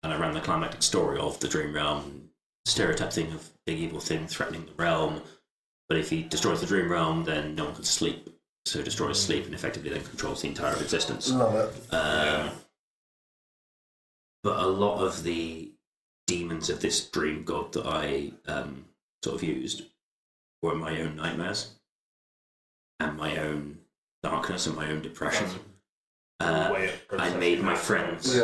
And I ran the climactic story of the Dream Realm, stereotype thing of big evil thing threatening the realm. But if he destroys the Dream Realm, then no one can sleep. So destroys sleep and effectively then controls the entire existence. Love it. But a lot of the demons of this dream god that I sort of used were my own nightmares. And my own darkness and my own depression. I made my friends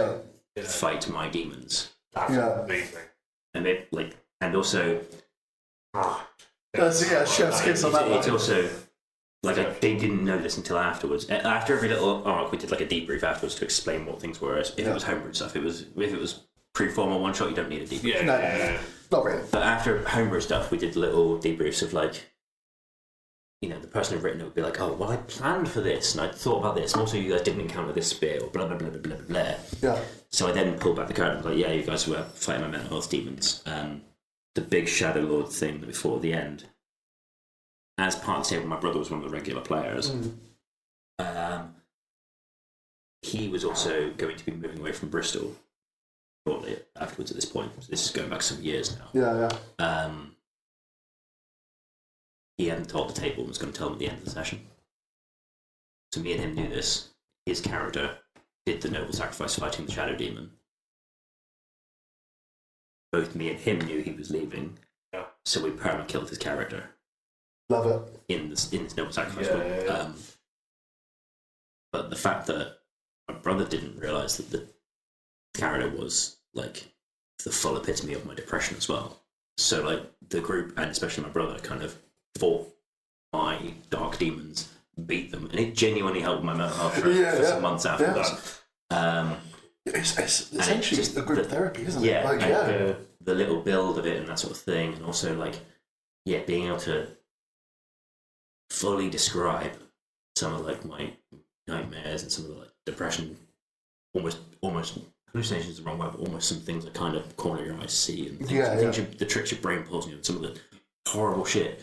fight my demons. That's amazing. And they and also chef's kiss on that one. It's also they didn't know this until afterwards. After every little arc, we did like a debrief afterwards to explain what things were. If it was homebrew stuff, if it was pre-form or one shot, you don't need a debrief. Not really. But after homebrew stuff, we did little debriefs of like, you know, the person who'd written it would be like, oh, well, I planned for this, and I thought about this, and also you guys didn't encounter this spear, or blah, blah, blah, blah, blah, blah. Yeah. So I then pulled back the curtain and was like, yeah, you guys were fighting my mental health demons. The big Shadow Lord thing before the end, as part of the table, my brother was one of the regular players. He was also going to be moving away from Bristol shortly afterwards at this point. So this is going back some years now. He hadn't told the table and was going to tell them at the end of the session. So me and him knew this. His character did the noble sacrifice fighting the shadow demon. Both me and him knew he was leaving, so we perma-killed his character. Love it. In this noble sacrifice book. But the fact that my brother didn't realise that the character was like the full epitome of my depression as well. So like the group, and especially my brother, kind of fought my dark demons, beat them, and it genuinely helped my mental health for some months afterwards. It's essentially the group therapy, isn't it? The little build of it and that sort of thing, and also being able to fully describe some of like my nightmares and some of the like depression, almost hallucinations is the wrong word, but almost some things that kind of corner your eyes see and things the tricks your brain pulls, and some of the horrible shit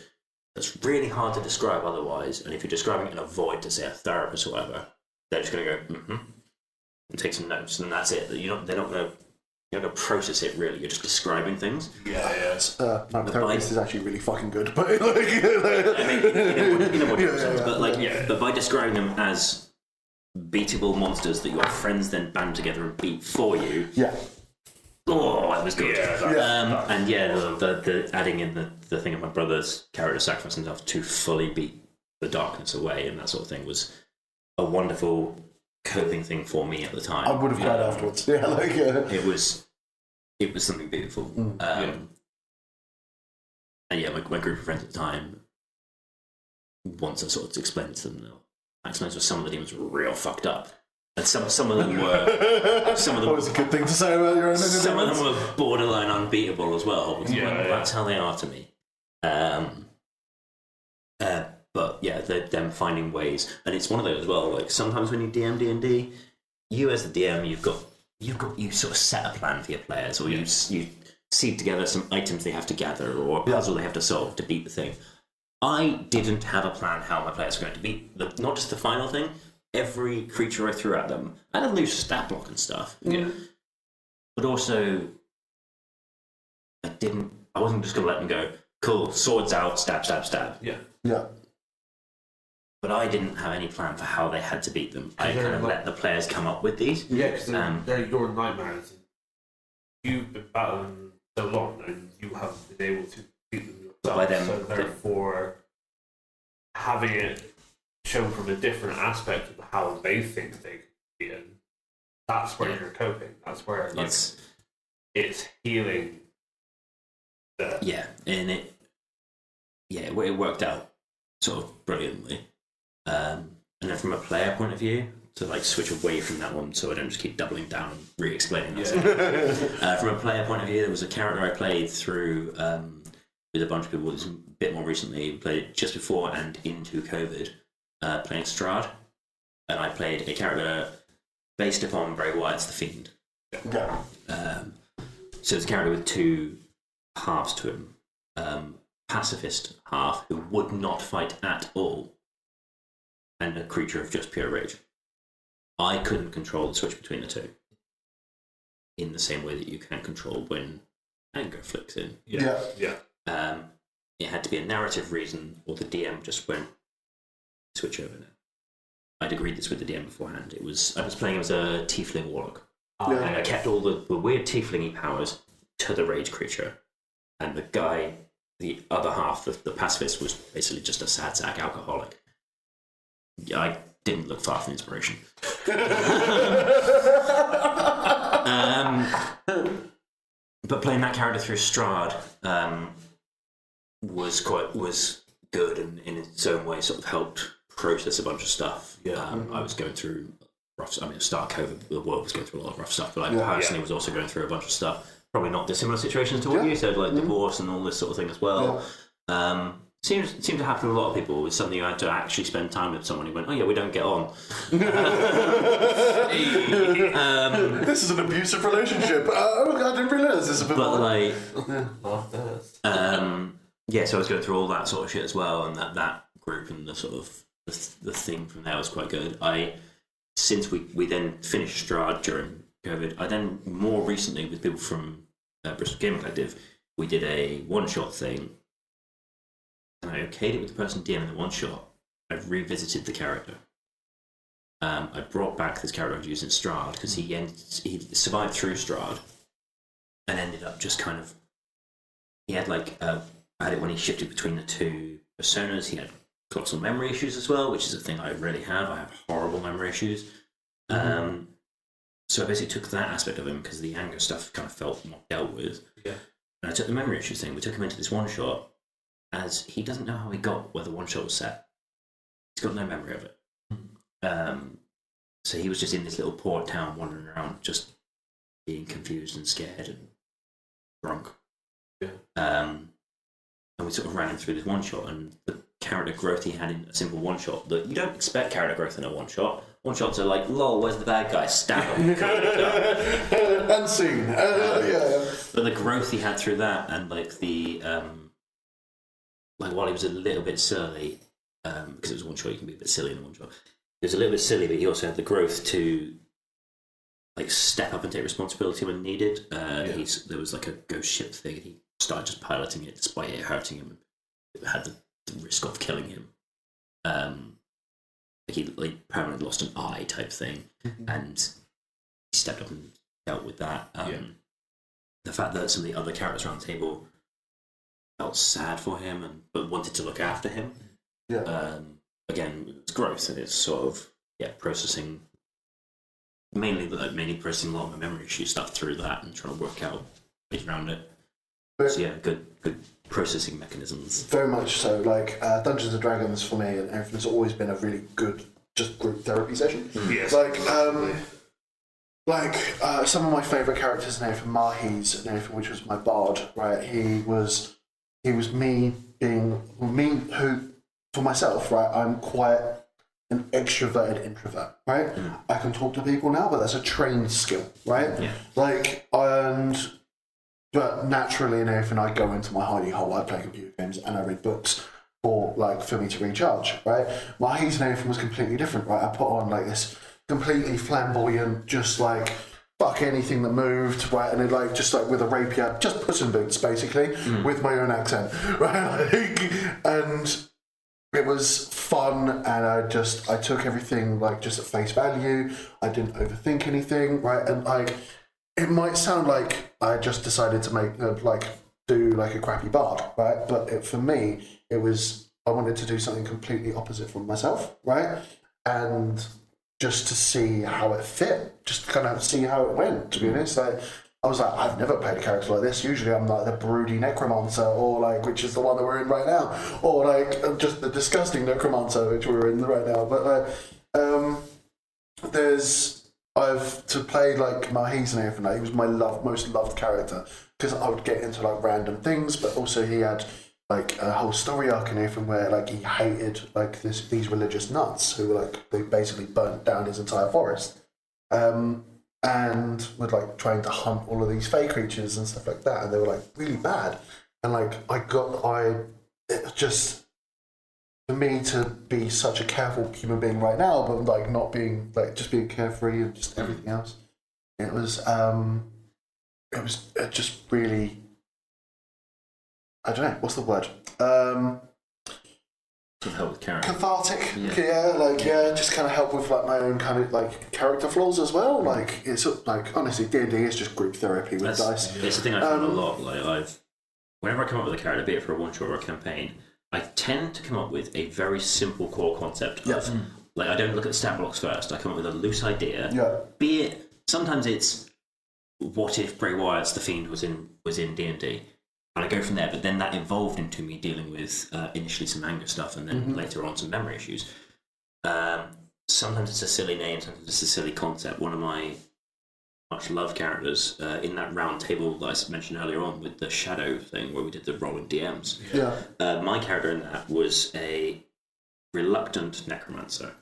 that's really hard to describe otherwise. And if you're describing it in a void to say a therapist or whatever, they're just going to go and take some notes, and that's it. They're not going to process it really. You're just describing things. My therapist is actually really fucking good, but like, I mean, in a more general sense, but by describing them as beatable monsters that your friends then band together and beat for you. Oh, that was good. And the adding in the thing of my brother's character sacrificing himself to fully beat the darkness away and that sort of thing was a wonderful coping thing for me at the time. I would have cried afterwards. It was something beautiful. And my group of friends at the time, once I sort of explained to them, some of the demons were real fucked up. And some of them were. Always a good thing to say about your own. Some of them were borderline unbeatable as well. That's how they are to me. But they're them finding ways, and it's one of those as well. Like sometimes when you DM D&D, you as the DM, you sort of set a plan for your players, or you seed together some items they have to gather, or a puzzle they have to solve to beat the thing. I didn't have a plan how my players were going to beat not just the final thing, every creature I threw at them, I had a loose stat block and stuff. Yeah. But also, I wasn't just going to let them go, cool, swords out, stab, stab, stab. Yeah. Yeah. But I didn't have any plan for how they had to beat them. I kind of let the players come up with these. Yeah, because they're your nightmares. You've been battling so long and you haven't been able to beat them yourself. By then, so therefore, having it shown from a different aspect of how they think they could be in, that's where you're coping. That's where it's healing. Yeah, and it worked out sort of brilliantly. And then from a player point of view, to like switch away from that one so I don't just keep doubling down and re-explaining that. From a player point of view, there was a character I played through with a bunch of people. This is a bit more recently. We played it just before and into COVID, playing Strahd. And I played a character based upon Bray Wyatt's The Fiend. Yeah. So it's a character with two halves to him. Pacifist half who would not fight at all, and a creature of just pure rage. I couldn't control the switch between the two in the same way that you can control when anger flicks in. Yeah. It had to be a narrative reason, or the DM just went switch over now. I'd agreed this with the DM beforehand. I was playing as a tiefling warlock, and I kept all the weird tieflingy powers to the rage creature, and the guy, the other half, the pacifist, was basically just a sad sack alcoholic. I didn't look far from inspiration. But playing that character through Strahd was good, and in its own way sort of helped process a bunch of stuff. I was going through rough. I mean, start COVID, the world was going through a lot of rough stuff, but I personally was also going through a bunch of stuff. Probably not dissimilar situations to what you said, like divorce and all this sort of thing as well. Seems to happen to a lot of people. It's something you had to actually spend time with someone who went, oh yeah, we don't get on. This is an abusive relationship. I didn't realise this a bit more. So I was going through all that sort of shit as well, and that group and the sort of the thing from there was quite good. Since we then finished Strahd during COVID, I then more recently with people from Bristol Gaming Collective, we did a one-shot thing. And I okayed it with the person DMing the one shot. I revisited the character. I brought back this character I'd used in Strahd because he survived through Strahd and ended up just kind of. He had had it when he shifted between the two personas. He had colossal memory issues as well, which is a thing I really have. I have horrible memory issues. So I basically took that aspect of him because the anger stuff kind of felt more dealt with. Yeah. And I took the memory issues thing. We took him into this one shot. As he doesn't know how he got where the one shot was set. He's got no memory of it. So he was just in this little port town wandering around, just being confused and scared and drunk. Yeah. And we sort of ran him through this one shot, and the character growth he had in a simple one shot that you don't expect character growth in a one shot. One shots are like, lol, where's the bad guy? Stab him. Unseen. But the growth he had through that, and while he was a little bit silly, because it was one shot, you can be a bit silly in one shot. He was a little bit silly, but he also had the growth to step up and take responsibility when needed. There was a ghost ship thing, and he started just piloting it despite it hurting him. It had the risk of killing him. He permanently lost an eye type thing, and he stepped up and dealt with that. The fact that some of the other characters around the table felt sad for him but wanted to look after him. Again, it's growth, and it's sort of processing mainly processing a lot of my memory issue stuff through that and trying to work out ways around it. Good processing mechanisms. Very much so. Dungeons and Dragons for me and everything's always been a really good just group therapy session. Yes. Some of my favourite characters and everything, Mahi's and everything, which was my bard, right? He was me being me who, for myself, right? I'm quite an extroverted introvert, right? I can talk to people now, but that's a trained skill, right? But naturally and everything, I go into my hidey hole. I play computer games and I read books. for me to recharge, right? My heat and everything was completely different, right? I put on like this completely flamboyant, just like fuck anything that moved, right? And it like just like with a rapier, just Puss in Boots basically, with my own accent, right? Like, and it was fun, and I took everything like just at face value. I didn't overthink anything, right? And like, it might sound like I just decided to make do like a crappy bard, right? But for me, it was I wanted to do something completely opposite from myself, right? And just to see how it fit, just to kind of see how it went. To be honest, like I was like, I've never played a character like this. Usually, I'm like the broody necromancer, or like which is the one that we're in right now, or like just the disgusting necromancer which we're in right now. But I've to play like Mahis and everything. Like, he was my most loved character because I would get into like random things, but also he had like a whole story arc and everything where like he hated like these religious nuts who were like they basically burnt down his entire forest, and were like trying to hunt all of these fey creatures and stuff like that, and they were like really bad, and like it just for me to be such a careful human being right now, but like not being like just being carefree and just everything else, it was just really. I don't know, what's the word? To help with character. Cathartic. Just kind of help with like my own kind of like character flaws as well. Like it's like honestly, D&D is just group therapy with dice. It's the thing I found a lot. Like whenever I come up with a character, be it for a one shot or a campaign, I tend to come up with a very simple core concept of like I don't look at the stat blocks first. I come up with a loose idea. Yeah. Be it sometimes it's what if Bray Wyatt's the Fiend was in D&D. And I go from there, but then that evolved into me dealing with initially some anger stuff and then later on some memory issues. Sometimes it's a silly name, sometimes it's a silly concept. One of my much loved characters in that round table that I mentioned earlier on with the shadow thing where we did the rolling DMs. Yeah. My character in that was a reluctant necromancer.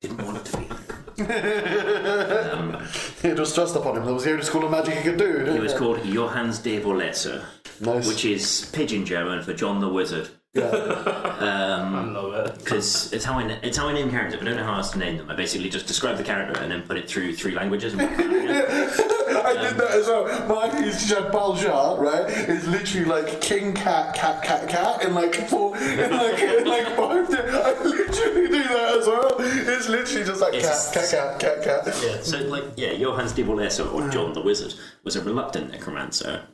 Didn't want to be. It was thrust upon him. That was the only school of magic he could do. He was called Johannes de Volesse, which is Pidgin German for John the Wizard. Yeah. I love it. Because it's how I name characters. But I don't know how else to name them. I basically just describe the character and then put it through 3 languages. And I did that as well. Mine is Jad Baljar, right? It's literally like king, cat, cat, cat, cat, and like 4, and like 5. I literally do that as well. It's literally just like cat. Yeah. So Johannes de Volesse or John the Wizard was a reluctant necromancer.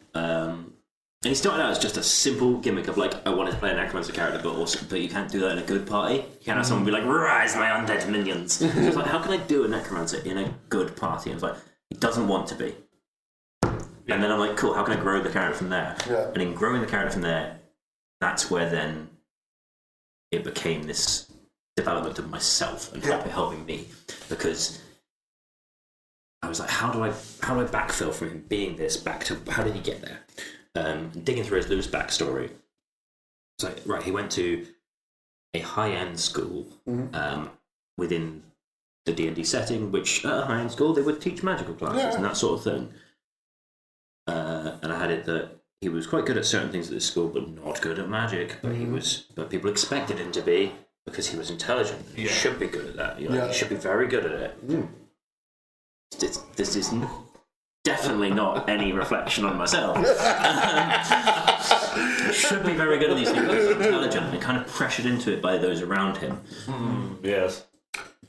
And he started out as just a simple gimmick of like, I wanted to play a necromancer character, but you can't do that in a good party. You can't have someone be like, rise my undead minions. So it's like, how can I do a necromancer in a good party? And it's like, he doesn't want to be. And then I'm like, cool, how can I grow the character from there? Yeah. And in growing the character from there, that's where then it became this development of myself and helping me. Because I was like, how do I backfill from him being this back to how did he get there? Digging through his loose backstory, it's like, right, he went to a high-end school within the D&D setting, which at a high-end school they would teach magical classes and that sort of thing. And I had it that he was quite good at certain things at this school, but not good at magic. But people expected him to be because he was intelligent. He should be good at that. He should be very good at it. This is definitely not any reflection on myself. Should be very good at these things. He's intelligent and kind of pressured into it by those around him. Yes.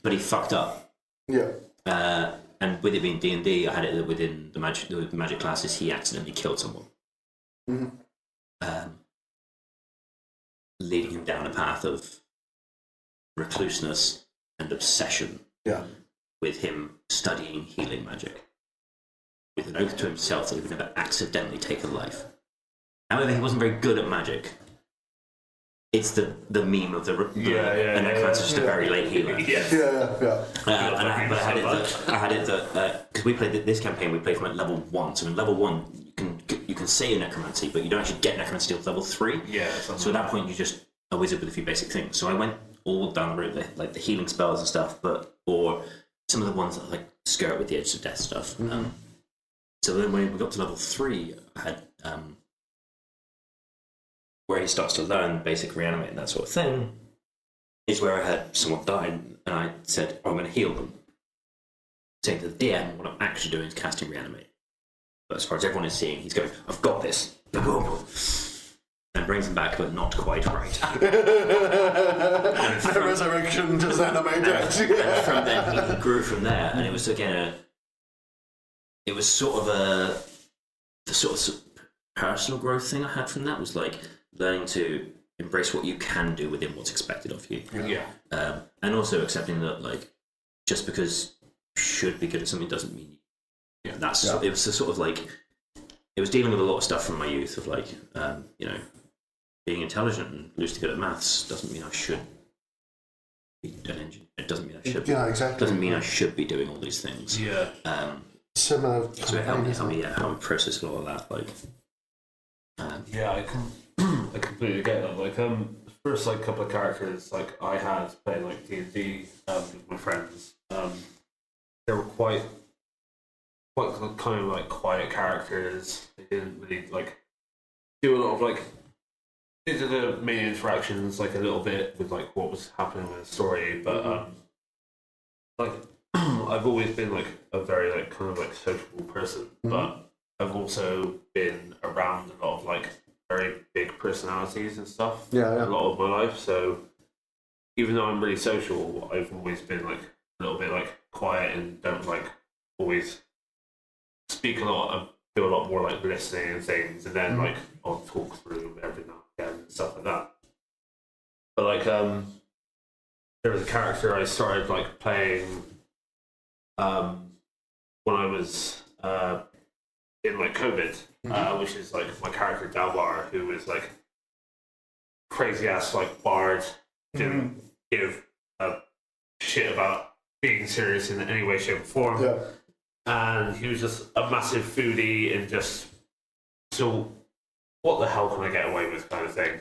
But he fucked up. Yeah. And with it being D&D, I had it that within the magic classes, he accidentally killed someone. Leading him down a path of recluseness and obsession with him studying healing magic. With an oath to himself that he would never accidentally take a life. However, he wasn't very good at magic. It's the meme of the necromancer just a very late healer. Yeah. I had it that because we played this campaign, we played from at level 1. So in level 1, you can say a necromancy, but you don't actually get necromancy until level 3. Yeah. So at that point, you're just a wizard with a few basic things. So I went all down the route, like the healing spells and stuff, or some of the ones that like skirt with the edge of death stuff. So then when we got to level 3, I had where he starts to learn basic reanimate and that sort of thing is where I had someone died, and I said, I'm going to heal them. Saying to the DM, what I'm actually doing is casting reanimate. But as far as everyone is seeing, he's going, I've got this. And brings him back, but not quite right. The resurrection just animated. And from then, he grew from there, and it was again it was sort of the sort of personal growth thing I had from that was like learning to embrace what you can do within what's expected of you. Yeah. And also accepting that like just because you should be good at something doesn't mean it was a sort of like it was dealing with a lot of stuff from my youth of like being intelligent and loosely good at maths doesn't mean I should be an engineer. It doesn't mean I should. Yeah, exactly. Doesn't mean I should be doing all these things. Yeah. Similar. So it helped me process a lot of that. Like. Yeah, I completely get that. Like, the first like couple of characters like I had playing like D&D with my friends, they were quite kind of like quiet characters. They didn't really like do a lot of like. They did the main interactions like a little bit with like what was happening in the story, but like I've always been like a very like kind of like sociable person, but I've also been around a lot of like very big personalities and stuff. A lot of my life. So even though I'm really social, I've always been like a little bit like quiet and don't like always speak a lot and do a lot more like listening and things, and then like I'll talk through every now and again and stuff like that. But like there was a character I started like playing when I was in like COVID, which is like my character Dalbar, who was like crazy ass like bard, didn't give a shit about being serious in any way, shape, or form. Yeah. And he was just a massive foodie and just so what the hell can I get away with kind of thing.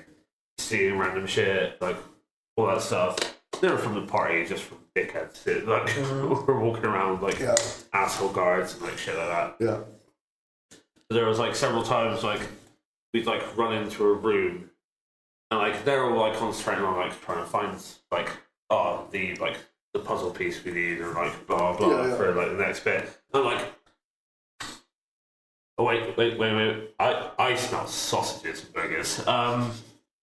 Stealing random shit, like all that stuff. They were from the party, just from dickheads. Like we're walking around like asshole guards and like shit like that. Yeah. There was like several times like we'd like run into a room and like they're all like concentrating on like trying to find like the puzzle piece we need or like blah blah for like the next bit. And I'm like, oh wait, I smell sausages and burgers.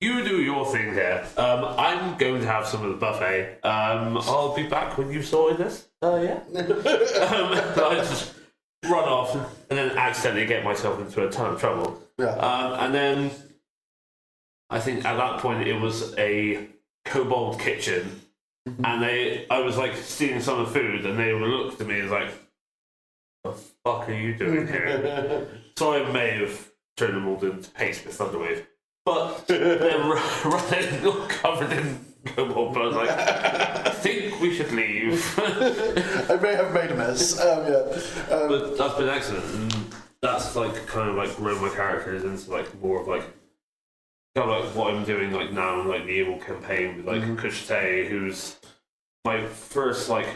You do your thing here. I'm going to have some of the buffet. I'll be back when you sorted this. Yeah. I just run off and then accidentally get myself into a ton of trouble. Yeah. And then I think at that point it was a kobold kitchen, and I was like stealing some of the food, and they looked at me as like, "What the fuck are you doing here?" So I may have turned them all into paste with Thunderwave, but they're running all covered in kobold blood. Like, I think we should leave. I may have made a mess. But that's been excellent, and that's like kind of like grown my characters into like more of like kind of like what I'm doing like now in like the Evil campaign with like Kushite, who's my first like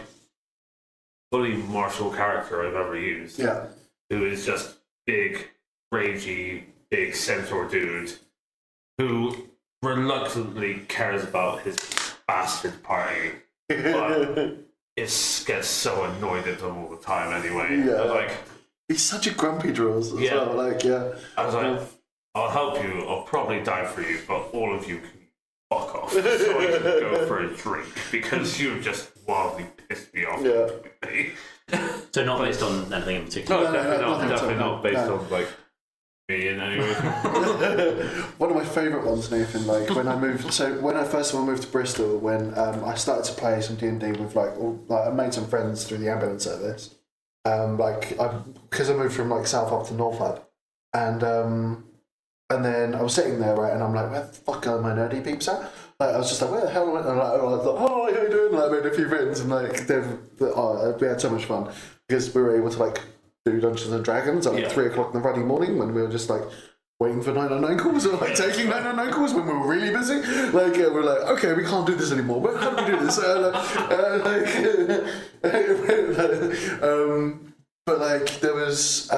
fully martial character I've ever used. Yeah. Who is just big, ragey, big centaur dude who reluctantly cares about his bastard party, but gets so annoyed at them all the time anyway. Yeah. Like, he's such a grumpy Drills as well. Like, I was like, I'll help you, I'll probably die for you, but all of you can fuck off so I can go for a drink because you've just wildly pissed me off. Yeah. So not based on anything in particular? No, definitely not based on like me in any way. One of my favourite ones, Nathan, like when I first of all moved to Bristol, when I started to play some D&D with I made some friends through the ambulance service. Because I moved from like South Hop to North Hop, and then I was sitting there, right, and I'm like, where the fuck are my nerdy peeps at? Like, I was just like, where the hell am I? And I was like, oh, how you doing? And I made a few friends, and like, we had so much fun because we were able to like do Dungeons and Dragons at like 3 o'clock in the Friday morning when we were just like waiting for 999 calls or like taking 999 calls when we were really busy. Like, we're like, okay, we can't do this anymore. But how do we do this? But like, there was.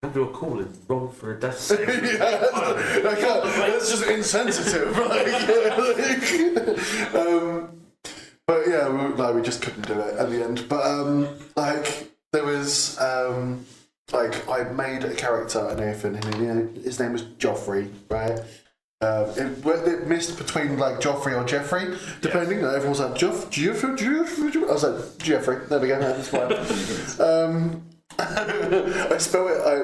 Can do a call and roll for a death save. That's just insensitive. But yeah, we just couldn't do it at the end. But there was I made a character, Nathan, and his name was Joffrey, right? It missed between Joffrey or Jeffrey, depending. Yeah. Everyone was like Jeffrey. I was like Jeffrey. There we go. That's fine. I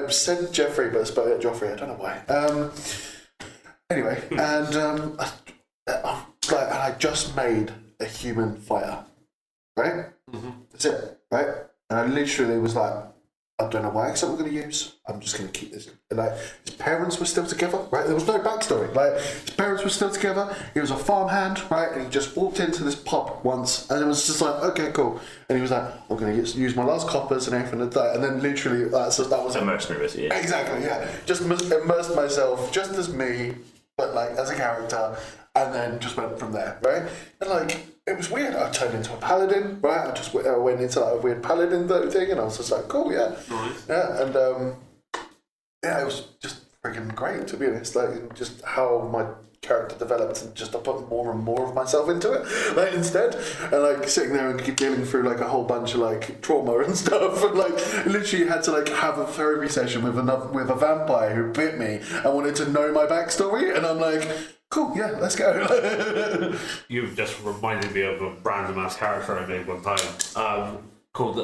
said Jeffrey, but I spelled it Joffrey. I don't know why. Anyway, and I just made a human fighter, right? Mm-hmm. That's it, right? And I literally was like, I don't know what accent we're going to use. I'm just going to keep this. And his parents were still together, right? There was no backstory. His parents were still together. He was a farmhand, right? And he just walked into this pub once, and it was just like, okay, cool. And he was like, I'm going to use my last coppers and everything like that. And then literally, that was a mercenary, yeah. Exactly, yeah. Just immersed myself just as me, but as a character, and then just went from there, right? And it was weird. I turned into a paladin, right? I just went into a weird paladin thing, and I was just like, cool, yeah. Nice. Yeah, and it was just freaking great, to be honest. Just how my character developed, and just I put more and more of myself into it, instead. And sitting there and dealing through a whole bunch of trauma and stuff, and literally had to have a therapy session with a vampire who bit me and wanted to know my backstory, and I'm like, cool, yeah, let's go. You've just reminded me of a random ass character I made one time, called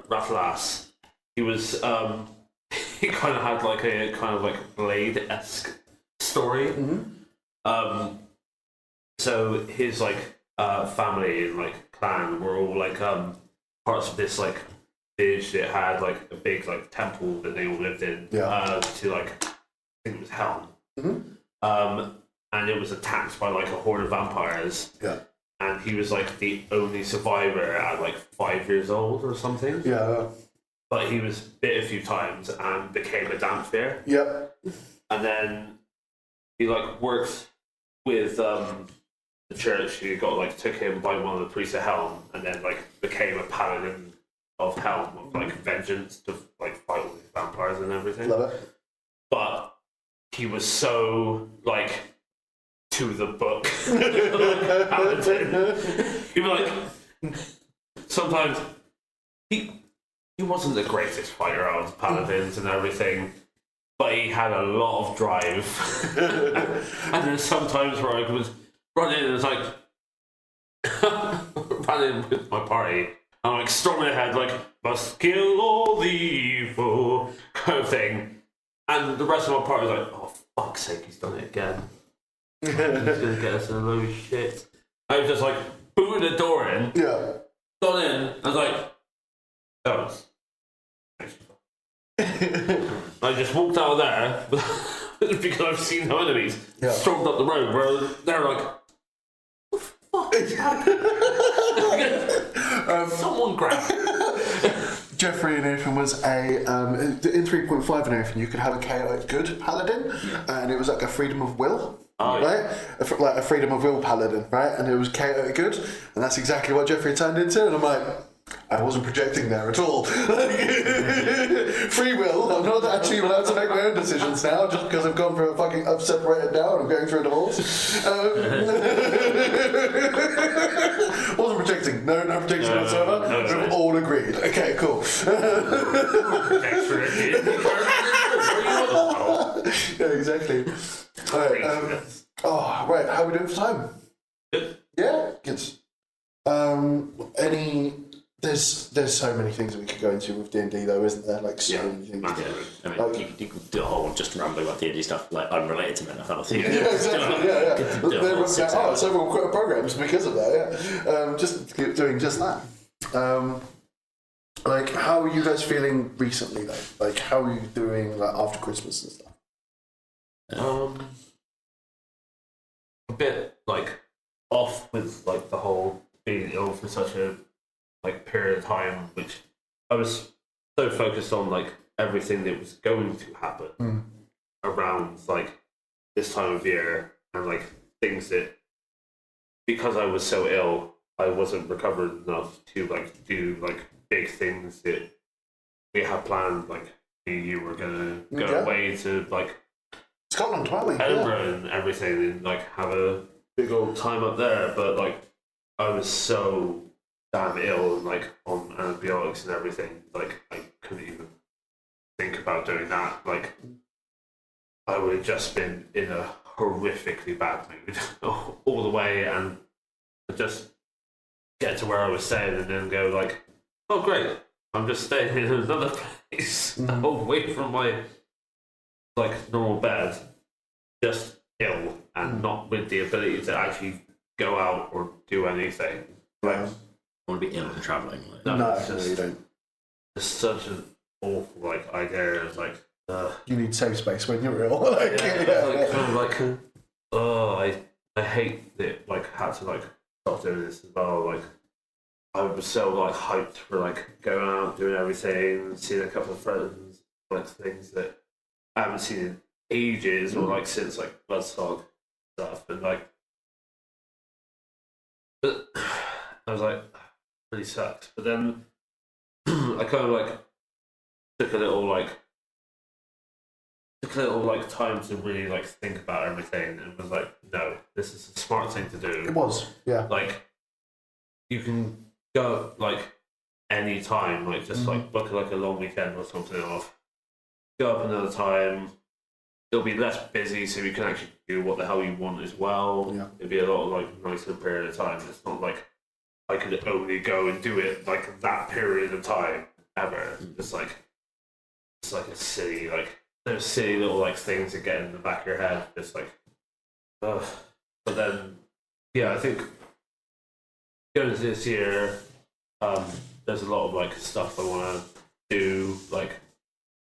Rathalas. He was he kind of had a kind of Blade-esque story. Mm-hmm. So his family and clan were all parts of this village that had a big temple that they all lived in. Yeah. To I think it was Helm. Mm-hmm. And it was attacked by a horde of vampires. Yeah. And he was the only survivor at 5 years old or something. Yeah. But he was bit a few times and became a Damphere. Yep. And then he worked with the church who got took him by one of the priests of Helm, and then became a paladin of Helm of vengeance to fight all these vampires and everything. Love it. But he was so to the book. He was sometimes he wasn't the greatest fighter out of paladins and everything, but he had a lot of drive. And there's sometimes where I was running and it's running with my party. I'm storming ahead must kill all the evil kind of thing. And the rest of my party was oh fuck's sake, he's done it again. He's gonna get us in a load of shit. I was just booted the door in. Yeah. Gone in. I was that was. I just walked out of there because I've seen no enemies. Yeah. Stormed up the road where they're what the fuck is happening? Someone grab me. Jeffrey and Nathan was in 3.5 and everything. You could have a chaotic good paladin, and it was a freedom of will. Oh, right? Yeah. A freedom of will paladin, right? And it was chaotic good, and that's exactly what Jeffrey turned into. And I'm I wasn't projecting there at all. Free will. I'm not actually allowed to make my own decisions now, just because I've gone for I've separated now and I'm going through a divorce. Wasn't projecting. No projection whatsoever. No. We've all agreed. Okay, cool. Yeah, exactly. Alright, right, how are we doing for time? Good. Yeah, good. There's so many things that we could go into with D&D though, isn't there? Many things. Yeah, I mean, you could do a whole just rambling about D&D stuff, unrelated to mental health. Yeah, exactly. There are several programs because of that. Yeah, just doing just that. How are you guys feeling recently though? How are you doing after Christmas and stuff? A bit off with the whole being ill for such a period of time, which I was so focused on everything that was going to happen around this time of year, and things that, because I was so ill, I wasn't recovered enough to do big things that we had planned you were gonna go Yeah. away to like Scotland, weren't we? Yeah. Edinburgh and everything, and like have a big old time up there. But like, I was so damn ill and like on antibiotics and everything. Like, I couldn't even think about doing that. Like, I would have just been in a horrifically bad mood all the way, and just get to where I was staying, and then go like, "Oh, great! I'm just staying in another place away from my like normal bed, just ill and not with the ability to actually go out or do anything." Like, I want to be ill and travelling. Like. No, it's you don't. It's such an awful like idea. It's like, You need safe space when you're ill. Like, like, kind of like, oh, I hate that. Like, had to like stop doing this as well. Like, I was so like hyped for like going out, doing everything, seeing a couple of friends, like things that I haven't seen in ages, or like since like Bloodstock stuff, and like, but I was like, really sucks. But then I kind of like took a little time to really like think about everything, and was like, no, this is a smart thing to do. it was, yeah. Like, you can go like any time, like just like book like a long weekend or something off, go up another time. It'll be less busy, so you can actually do what the hell you want as well. Yeah. It'll be a lot of like nicer period of time. It's not like I could only go and do it like that period of time ever. It's like a silly like there's silly little like things that get in the back of your head. It's like, ugh. But then, yeah, I think going into this year, there's a lot of like stuff I want to do, like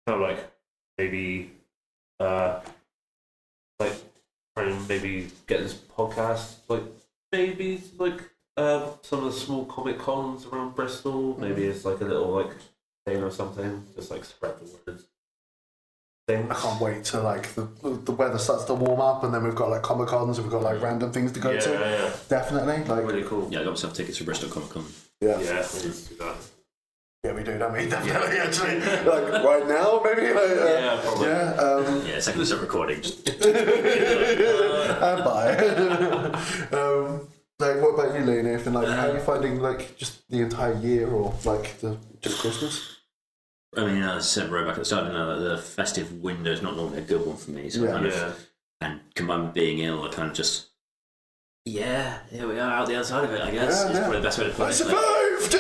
kind of like maybe like trying to maybe get this podcast, like maybe like some of the small comic cons around Bristol. Maybe it's like a little like thing or something, just like spread the words. Things. I can't wait till like the weather starts to warm up, and then we've got like Comic Cons, and we've got like random things to go to. Yeah. Definitely, like Really cool. Yeah, I got myself tickets for Bristol Comic Con. yeah. Yeah, we need to do that. Yeah, we do, don't we? Definitely, actually. Like, right now, maybe? Like, Yeah, probably. Yeah, Yeah, second we start recording. Just... and bye. Like, what about you, Lee? Nathan? Like, how are you finding, like, just the entire year, or, like, just Christmas? I mean, as I said right back at the start, the festive window is not normally a good one for me. So Yeah. kind of, and combined with being ill, I kind of just, here we are out the other side of it, I guess. Yeah, It's yeah. probably the best way to put I it. survived!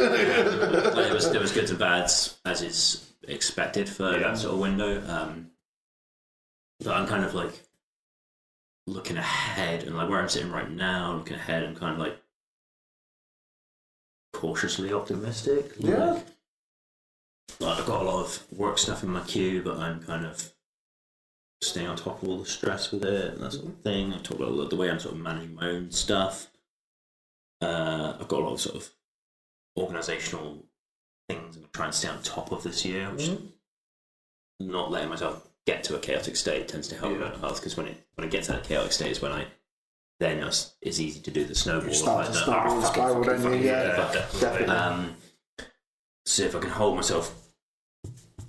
Like, there was goods and bads, as is expected for that sort of window. But I'm kind of like looking ahead, and like where I'm sitting right now, looking ahead, I'm kind of like cautiously optimistic. Yeah. Like I've got a lot of work stuff in my queue, but I'm kind of staying on top of all the stress with it and that sort of thing. I've talked about the way I'm sort of managing my own stuff. I've got a lot of sort of organisational things I'm trying to stay on top of this year, which not letting myself get to a chaotic state tends to help my mental health, because when it gets to that chaotic state is when I then it's easy to do the snowball. You start of to like, snowball and spiral, don't you? Yeah, fuck it. definitely. So if I can hold myself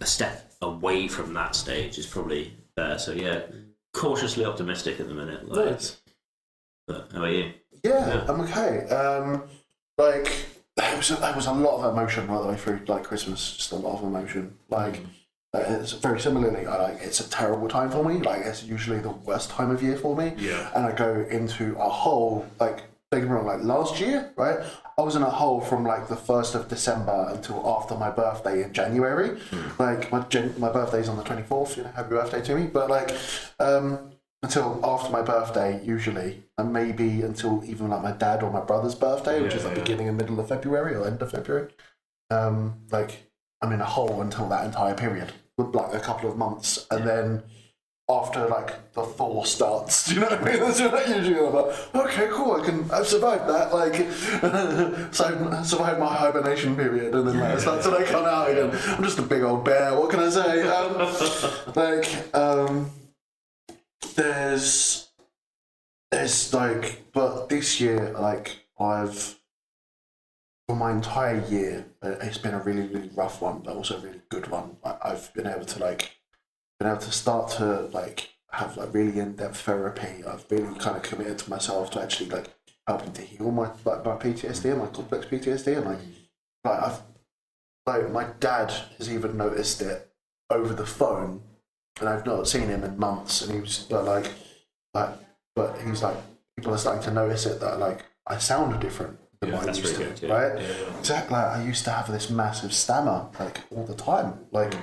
a step away from that stage is probably better. So yeah, cautiously optimistic at the minute. Like, Nice. But how about you? Yeah, I'm okay. Like, there was a lot of emotion right the way through, like, Christmas, just a lot of emotion. Like, it's very similarly, it's a terrible time for me. Like, it's usually the worst time of year for me. Yeah. And I go into a hole, like, don't get me wrong, like last year, right? I was in a hole from like the 1st of December until after my birthday in January. Like, my birthday's on the 24th, happy birthday to me. But like, until after my birthday, usually, and maybe until even like my dad or my brother's birthday, which is like beginning and middle of February or end of February. Like, I'm in a hole until that entire period, like a couple of months, and then after like the thaw starts, do you know what I mean? That's what usually I'm like, okay, cool, I've survived that. Like, so I survived my hibernation period, and then like, I start to like come out again. I'm just a big old bear. What can I say? There's like, but this year, like, I've for my entire year, it's been a really, really rough one, but also a really good one. I've been able to start to like have like really in-depth therapy. I've really kind of committed to myself to actually like helping to heal my PTSD and my complex PTSD, and like my dad has even noticed it over the phone, and I've not seen him in months, and he was but he's like, people are starting to notice it, that like I sound different than what I used to, good, right? Yeah. Exactly. Like, I used to have this massive stammer like all the time, like,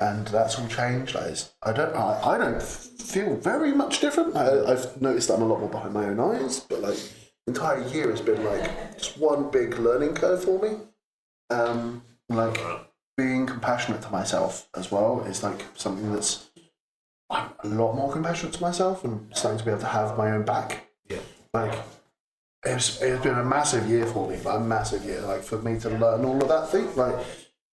and that's all changed. Like, I don't feel very much different. I've noticed that I'm a lot more behind my own eyes, but like the entire year has been like just one big learning curve for me. Like being compassionate to myself as well is like something that's, I'm a lot more compassionate to myself and starting to be able to have my own back. Yeah. Like it's been a massive year for me, like a massive year. Like for me to learn all of that thing. Like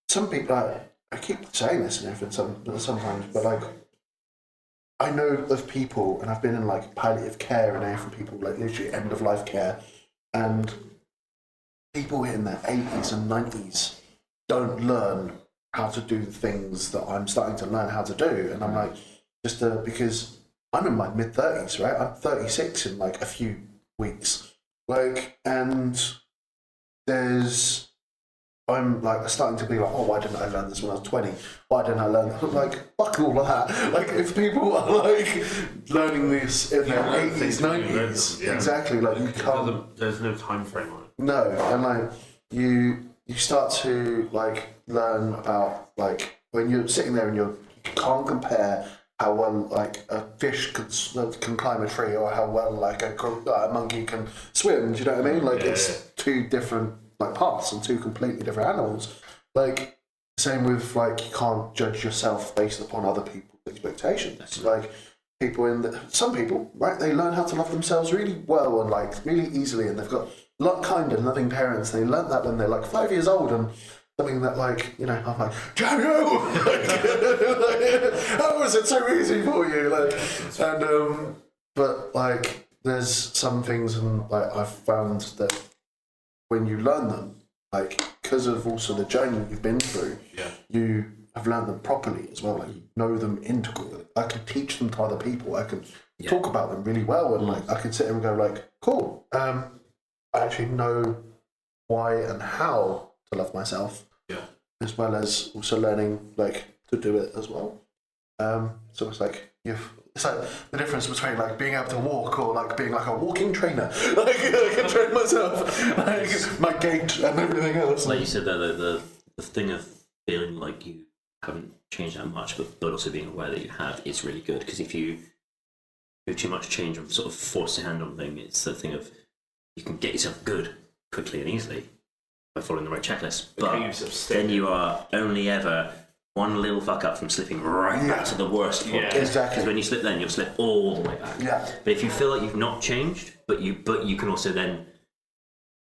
some people, I keep saying this and everything sometimes, but like I know of people, and I've been in like palliative care and everything, people like literally end of life care, and people in their 80s and 90s don't learn how to do the things that I'm starting to learn how to do. And I'm like, because I'm in my mid-30s, right? I'm 36 in like a few weeks. Like, and I'm like starting to be like, oh, why didn't I learn this when I was 20? Why didn't I learn that? Like, fuck all of that. Like, if people are like learning this in their 80s, 90s, exactly, like you can't. There's no time frame on it. No, and like you start to like learn about like when you're sitting there and you can't compare how well like a fish can climb a tree, or how well like a monkey can swim. Do you know what I mean? Like it's two different like paths and two completely different animals. Like same with like you can't judge yourself based upon other people's expectations. Like some people, right? They learn how to love themselves really well and like really easily, and they've got kind and loving parents. They learnt that when they're like 5 years old, and something that like, you know, I'm like, damn you! How is it so easy for you? Like, and but like, there's some things, and like I've found that when you learn them, like because of also the journey you've been through, you have learned them properly as well. Like you know them integrally. I can teach them to other people. I can talk about them really well, and like I can sit and go like, cool. I actually know why and how to love myself, as well as also learning like to do it as well. So it's like it's like the difference between like being able to walk or like being like a walking trainer. Like I can train myself, like my gait and everything else. Like you said, the thing of feeling like you haven't changed that much, but also being aware that you have is really good. Because if you do too much change and sort of force your hand on thing, it's the thing of you can get yourself good quickly and easily by following the right checklist, but then you are only ever one little fuck up from slipping right back to the worst point. Exactly. Because when you slip, then you'll slip all the way back. But if you feel like you've not changed, but you can also then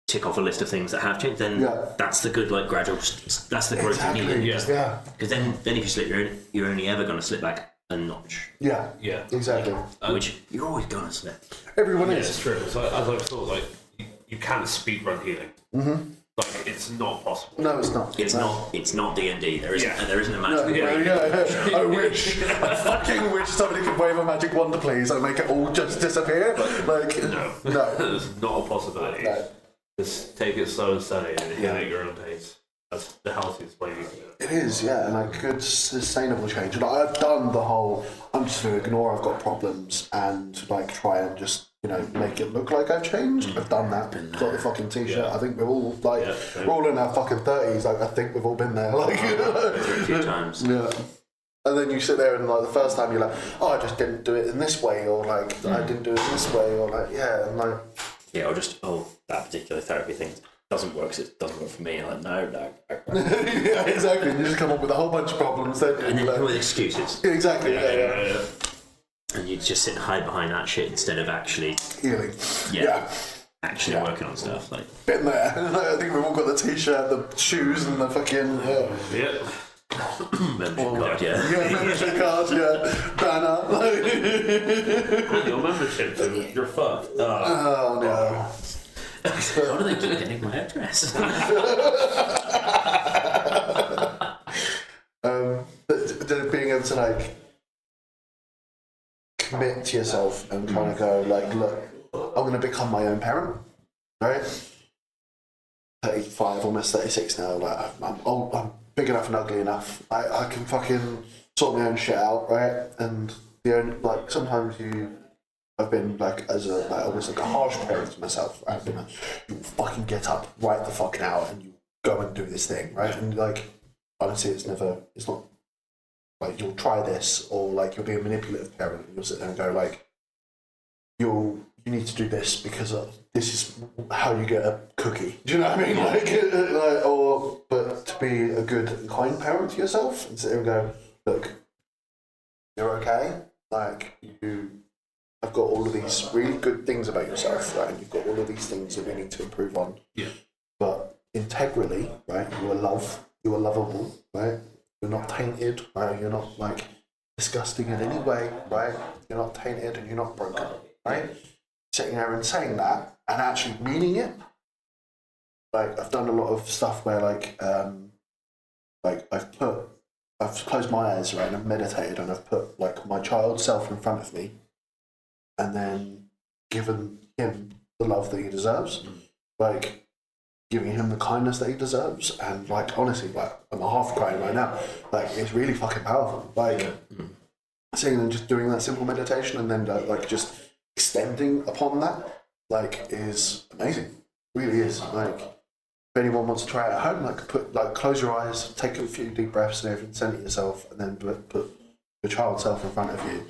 tick off a list of things that have changed, then that's the good like gradual. That's the growth you need. Because then if you slip, you're only ever going to slip back a notch. Yeah. Exactly. Which you're always going to slip. Everyone is. It's true. So as I've thought, like you can't speedrun healing. Mm-hmm. Like it's not possible. No, it's not. It's not D&D. There isn't a magic. I wish. I fucking wish somebody could wave a magic wand, please, and make it all just disappear. Like no, it's not a possibility. No. Just take it slow and steady and heal at your own pace. That's the healthiest way you can do it. It is, and like good sustainable change. And I've done the whole, I'm just going to ignore I've got problems and like try and just, you know, make it look like I've changed. I've done that. Got the fucking t-shirt. I think we're all like, we're all in our fucking 30s. Like I think we've all been there. Like a few times. Yeah. And then you sit there and like the first time you're like, oh, I just didn't do it in this way, or like I didn't do it this way, or like and like or just that particular therapy thing doesn't work because it doesn't work for me. I'm like, no. Yeah, exactly. You just come up with a whole bunch of problems, then and then come with excuses. Exactly. Yeah. And you just sit and hide behind that shit instead of actually healing. Actually working on stuff. Like been there. I think we've all got the t-shirt, the shoes, and the fucking membership card. Membership card. Banner. Your membership, you're fucked. Oh no. How do they keep getting my address? But being able to like commit to yourself and kind of go like, look, I'm going to become my own parent, right? 35, almost 36 now. Like I'm old, I'm big enough and ugly enough. I can fucking sort my own shit out, right? And the only like sometimes I've been like as a like almost like a harsh parent to myself. Right? I've been like, you fucking get up right the fuck now and you go and do this thing, right? And like honestly, it's not like you'll try this or like you'll be a manipulative parent and you'll sit there and go like you need to do this because this is how you get a cookie. Do you know what I mean? But to be a good and kind parent to yourself and sit there and go, look, you're okay. Like I've got all of these really good things about yourself, right? And you've got all of these things that we need to improve on. Yeah. But integrally, right? You are lovable, right? You're not tainted, right? You're not like disgusting in any way, right? You're not tainted and you're not broken, right? Sitting there and saying that and actually meaning it. Like I've done a lot of stuff where I've closed my eyes, right, and I've meditated and I've put like my child self in front of me and then given him the love that he deserves. Like giving him the kindness that he deserves, and like honestly, like I'm half crying right now. Like it's really fucking powerful. Like sitting and just doing that simple meditation, and then like just extending upon that, like is amazing. Really is. Like if anyone wants to try it at home, like close your eyes, take a few deep breaths, and everything, center yourself, and then put your child self in front of you,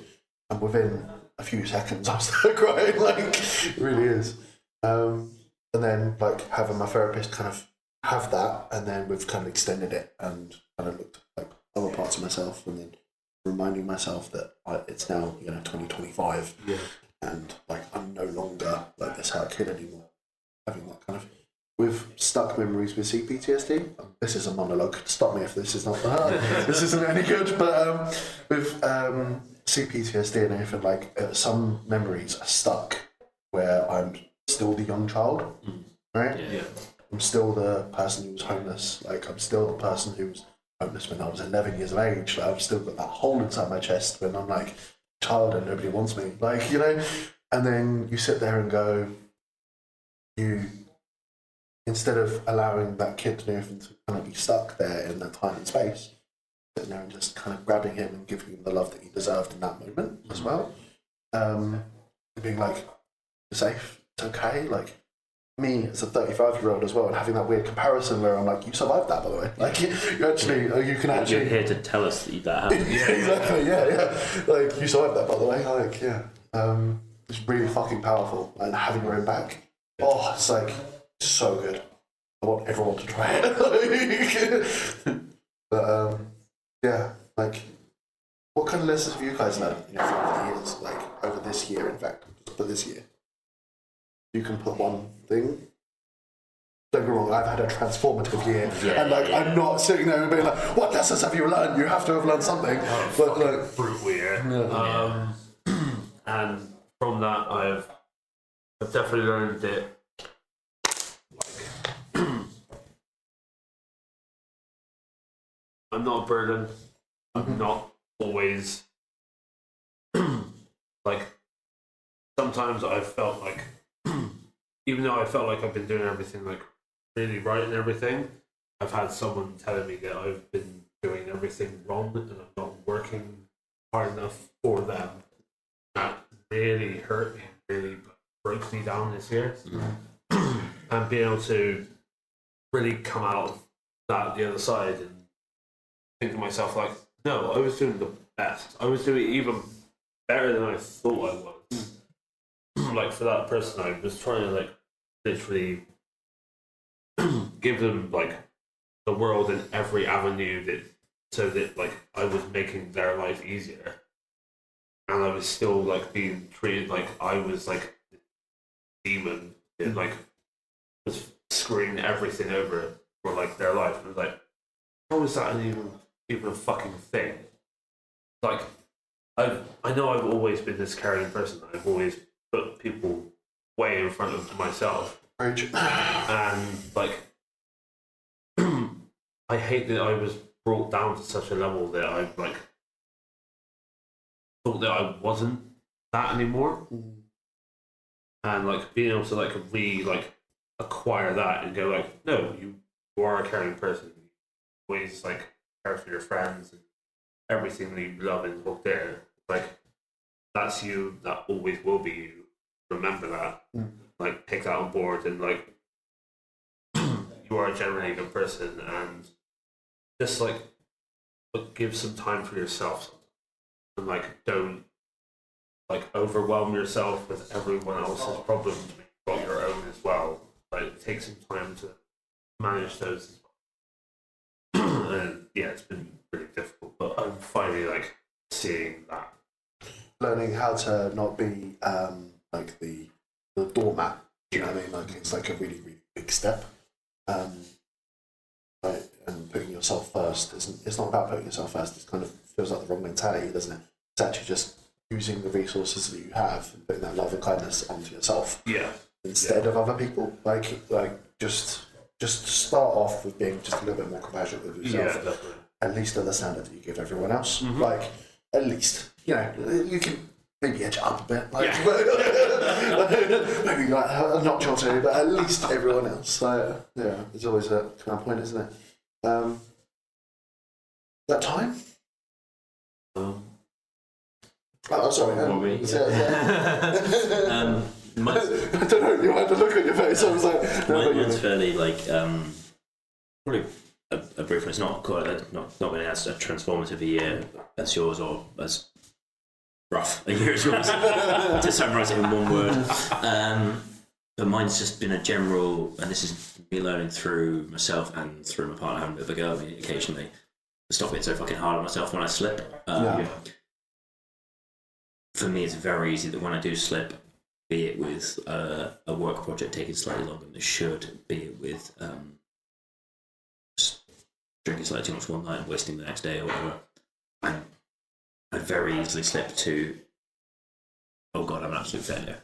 and within a few seconds, I'm still crying. Like it really is. And then like having my therapist kind of have that, and then we've kind of extended it and kind of looked at like other parts of myself, and then reminding myself that it's now 2025, and like I'm no longer like this hurt kid anymore. Having that kind of with stuck memories with CPTSD. This is a monologue. Stop me if this is not this isn't any good. But with CPTSD and everything, like some memories are stuck where I'm still the young child, right? Yeah. I'm still the person who was homeless. Like I'm still the person who was homeless when I was 11 years of age. Like I've still got that hole inside my chest when I'm like a child and nobody wants me. Like and then you sit there and go, instead of allowing that kid to everything to kind of be stuck there in that time and space, sitting there and just kind of grabbing him and giving him the love that he deserved in that moment as well. Being like, you're safe. It's okay. Like me as a 35-year-old as well, and having that weird comparison where I'm like, you survived that, by the way. Like you can actually. You're here to tell us that happened. Yeah, exactly. Yeah. Like you survived that, by the way. Like it's really fucking powerful, and having your own back. Oh, it's like so good. I want everyone to try it. But yeah, like what kind of lessons have you guys learned in your 5 years? Like over this year, in fact, for this year. You can put one thing. Don't get me wrong, I've had a transformative year, and like I'm not sitting there and being like, "What lessons have you learned? You have to have learned something." But like, brutal year. And from that, I've definitely learned that like I'm not a burden. I'm not always like. Sometimes I've felt like. Even though I felt like I've been doing everything like really right and everything, I've had someone telling me that I've been doing everything wrong and I'm not working hard enough for them. That really hurt me, really broke me down this year. And being able to really come out of that the other side and think to myself like, no, I was doing the best. I was doing even better than I thought I was. Like for that person, I was trying to like literally give them like the world in every avenue so that like I was making their life easier, and I was still like being treated like I was like a demon and like was screwing everything over for like their life. And I was like, how is that even a fucking thing? Like I know I've always been this caring person. I've always put people way in front of myself. Rage. And like, I hate that I was brought down to such a level that I like thought that I wasn't that anymore. And like being able to like acquire that and go like, no, you are a caring person. You always like care for your friends and everything that you love is up there. Like that's you, that always will be you. Remember that. Like take that on board and like you are a genuinely good person and just like give some time for yourself and like don't like overwhelm yourself with everyone else's problems. You've got your own as well. Like take some time to manage those as well. And yeah, it's been pretty difficult, but I'm finally like seeing that. Learning how to not be like the doormat. You know what I mean? Like it's like a really, really big step. Right, and putting yourself first it's not about putting yourself first. It kind of feels like the wrong mentality, doesn't it? It's actually just using the resources that you have and putting that love and kindness onto yourself. Yeah. Instead of other people. Like just start off with being just a little bit more compassionate with yourself. Yeah, definitely. At least to the standard that you give everyone else. Like at least, you know, you can maybe edge it up a bit. Like, maybe like a notch or two, but at least everyone else. So yeah, there's always a kind of point, isn't it? That time? Oh, sorry. My, I don't know. You had a look on your face. I was like, mine's fairly like probably a brief one. It's not quite not been as transformative a year as yours or as rough a year as yours. To summarise it in one word, but mine's just been a general, and this is me learning through myself and through my partner having a bit of a go at me occasionally. To stop being so fucking hard on myself when I slip. For me, it's very easy that when I do slip, be it with a work project taking slightly longer than it should, be it with just drinking slightly too much one night and wasting the next day or whatever, I very easily slip to, oh god, I'm an absolute failure.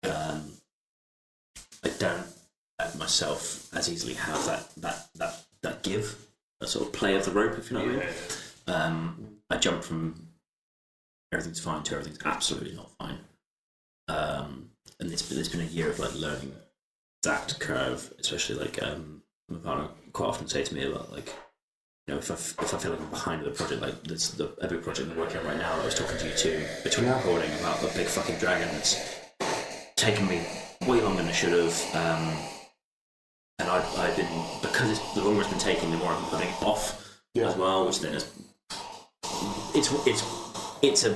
I don't let myself as easily have that give, that sort of play of the rope, if you know what I mean. I jump from everything's fine to everything's absolutely not fine. And there's been a year of like learning that curve, especially like my partner quite often say to me about like, you know, if I feel like I'm behind with a project, like this the epic project I'm working on right now, I was talking to you too between recording about the big fucking dragon that's taken me way longer than it should have. And I've been, because the longer it's been taking, the more I'm putting it off as well, which then is it's a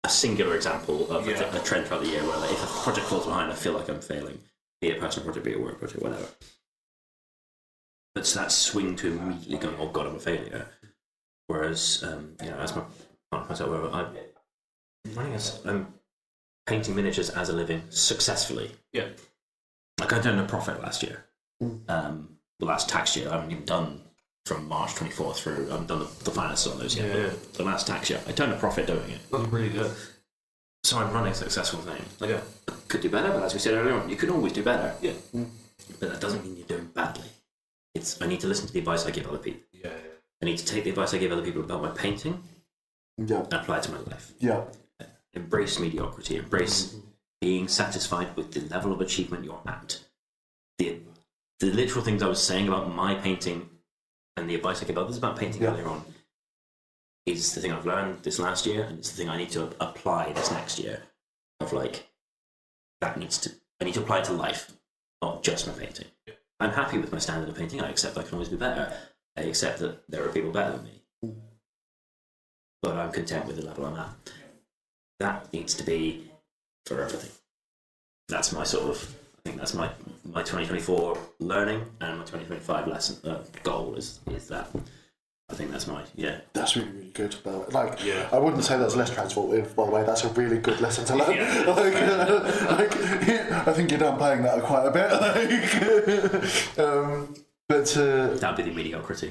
singular example of a trend throughout the year where like, if a project falls behind, I feel like I'm failing, be it a personal project, be it a work project, whatever. But it's that swing to immediately going, oh god, I'm a failure. Whereas, you know, as my partner points out, I'm painting miniatures as a living successfully. Yeah. Like I done a profit last year. The last tax year, I haven't even done from March 24 through. I haven't done the finances on those yet. But the last tax year, I turned a profit doing it. That's really good. So I'm running a successful thing. Like I could do better, but as we said earlier on, you can always do better. Yeah. But that doesn't mean you're doing badly. I need to listen to the advice I give other people. I need to take the advice I give other people about my painting and apply it to my life. Embrace mediocrity. Embrace being satisfied with the level of achievement you're at. The literal things I was saying about my painting and the advice I give others about painting earlier on is the thing I've learned this last year, and it's the thing I need to apply this next year. Of like, I need to apply it to life, not just my painting. I'm happy with my standard of painting. I accept I can always be better. I accept that there are people better than me. But I'm content with the level I'm at. That needs to be for everything. That's my sort of, I think that's my 2024 learning, and my 2025 lesson goal is that. I think that's my, That's really, really good. But I wouldn't say that's less transformative, by the way. That's a really good lesson to learn. I think you're downplaying that quite a bit. That'd be the mediocrity.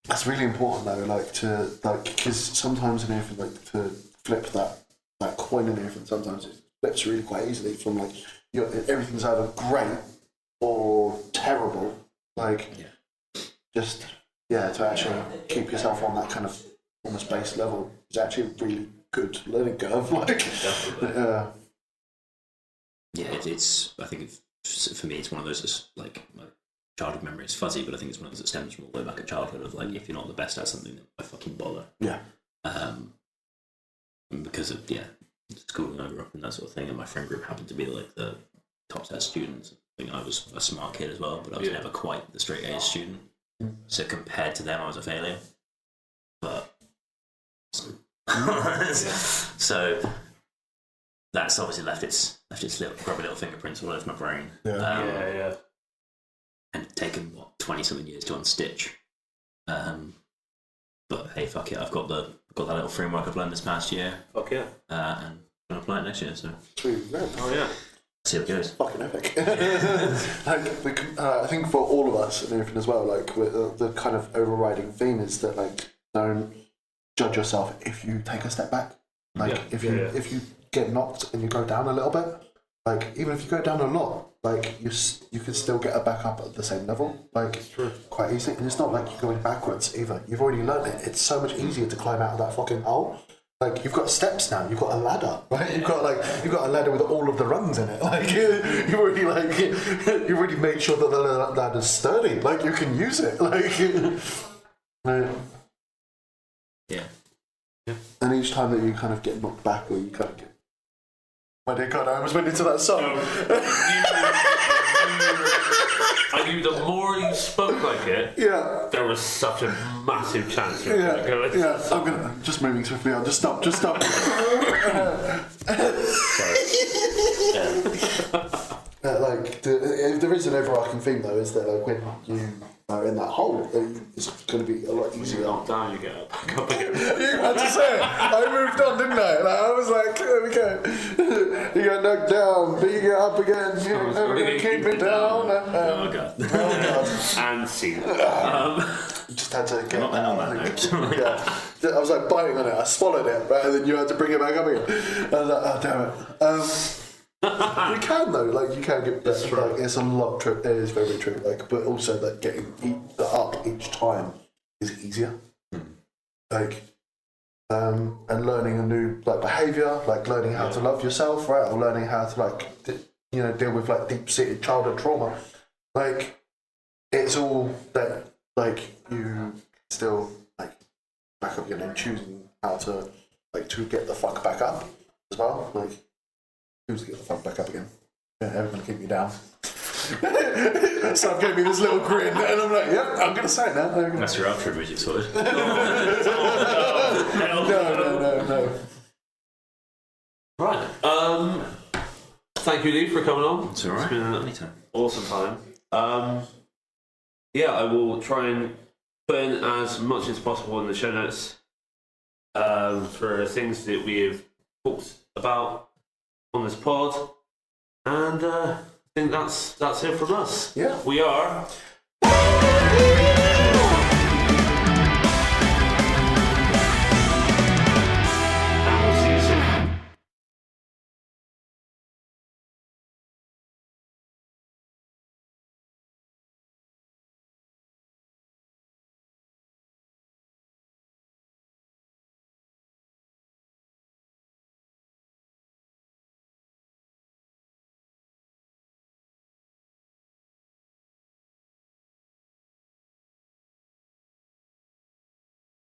That's really important though, because sometimes in anything, like to flip that coin in anything, sometimes it flips really quite easily from like everything's either great or terrible. Like, just to actually keep yourself on that kind of almost base level is actually a really good learning curve. Like, it's. I think for me, it's one of those that's like my childhood memory is fuzzy, but I think it's one of those that stems from all the way back at childhood of like, if you're not the best at something, then why fucking bother? Yeah. Because of schooling over up and that sort of thing, and my friend group happened to be like the top set students. I think I was a smart kid as well, but I was never quite the straight A student. So compared to them, I was a failure. But so that's obviously left its little grubby little fingerprints all over my brain. And taken 20-something years to unstitch. But hey, fuck it, I've got that little framework I've learned this past year. Fuck yeah. And I'm gonna apply it next year. So Sweet. Oh yeah. See how it goes. Fucking epic. I think for all of us and everything as well, like the kind of overriding theme is that like don't judge yourself if you take a step back. Like if you get knocked and you go down a little bit, like even if you go down a lot, like you can still get back up at the same level, like quite easily. And it's not like you're going backwards either. You've already learned it. It's so much easier to climb out of that fucking hole. Like you've got steps now. You've got a ladder, right? You've got a ladder with all of the rungs in it. Like you've already made sure that the ladder's sturdy. Like you can use it. Like yeah. And each time that you kind of get knocked back, or you kind of get, my dear God, I almost went into that song. I knew the more you spoke like it, there was such a massive chance of it going. I'm just moving swiftly on. Just stop. There is an overarching theme though, is that like when you are in that hole, it's going to be a lot easier. Knock down, you get back up again. You had to say it. I moved on, didn't I? Like, I was like, there we go. You got knocked down, but you get up again. You're never going to keep me down. Oh God. And see. You just had to get Not on that note. I was like biting on it. I swallowed it, right? And then you had to bring it back up again. I was like, oh damn it. You can though, like you can get better. Like it's a lot. It is very true. Like, but also that getting up each time is easier. Like, and learning a new behavior, like learning how to love yourself, right, or learning how to deal with like deep-seated childhood trauma. Like, it's all that you still back up again and choosing how to to get the fuck back up as well. Like. Who's to get the fuck back up again? Yeah, everyone keep me down. So gave me this little grin, and I'm like, yep, I'm going to say it now. That's your outro music sorted. No. Right. Thank you, Lee, for coming on. It's alright. It's been an awesome time. I will try and put in as much as possible in the show notes for things that we have talked about on this pod, and I think that's it from us. Yeah, we are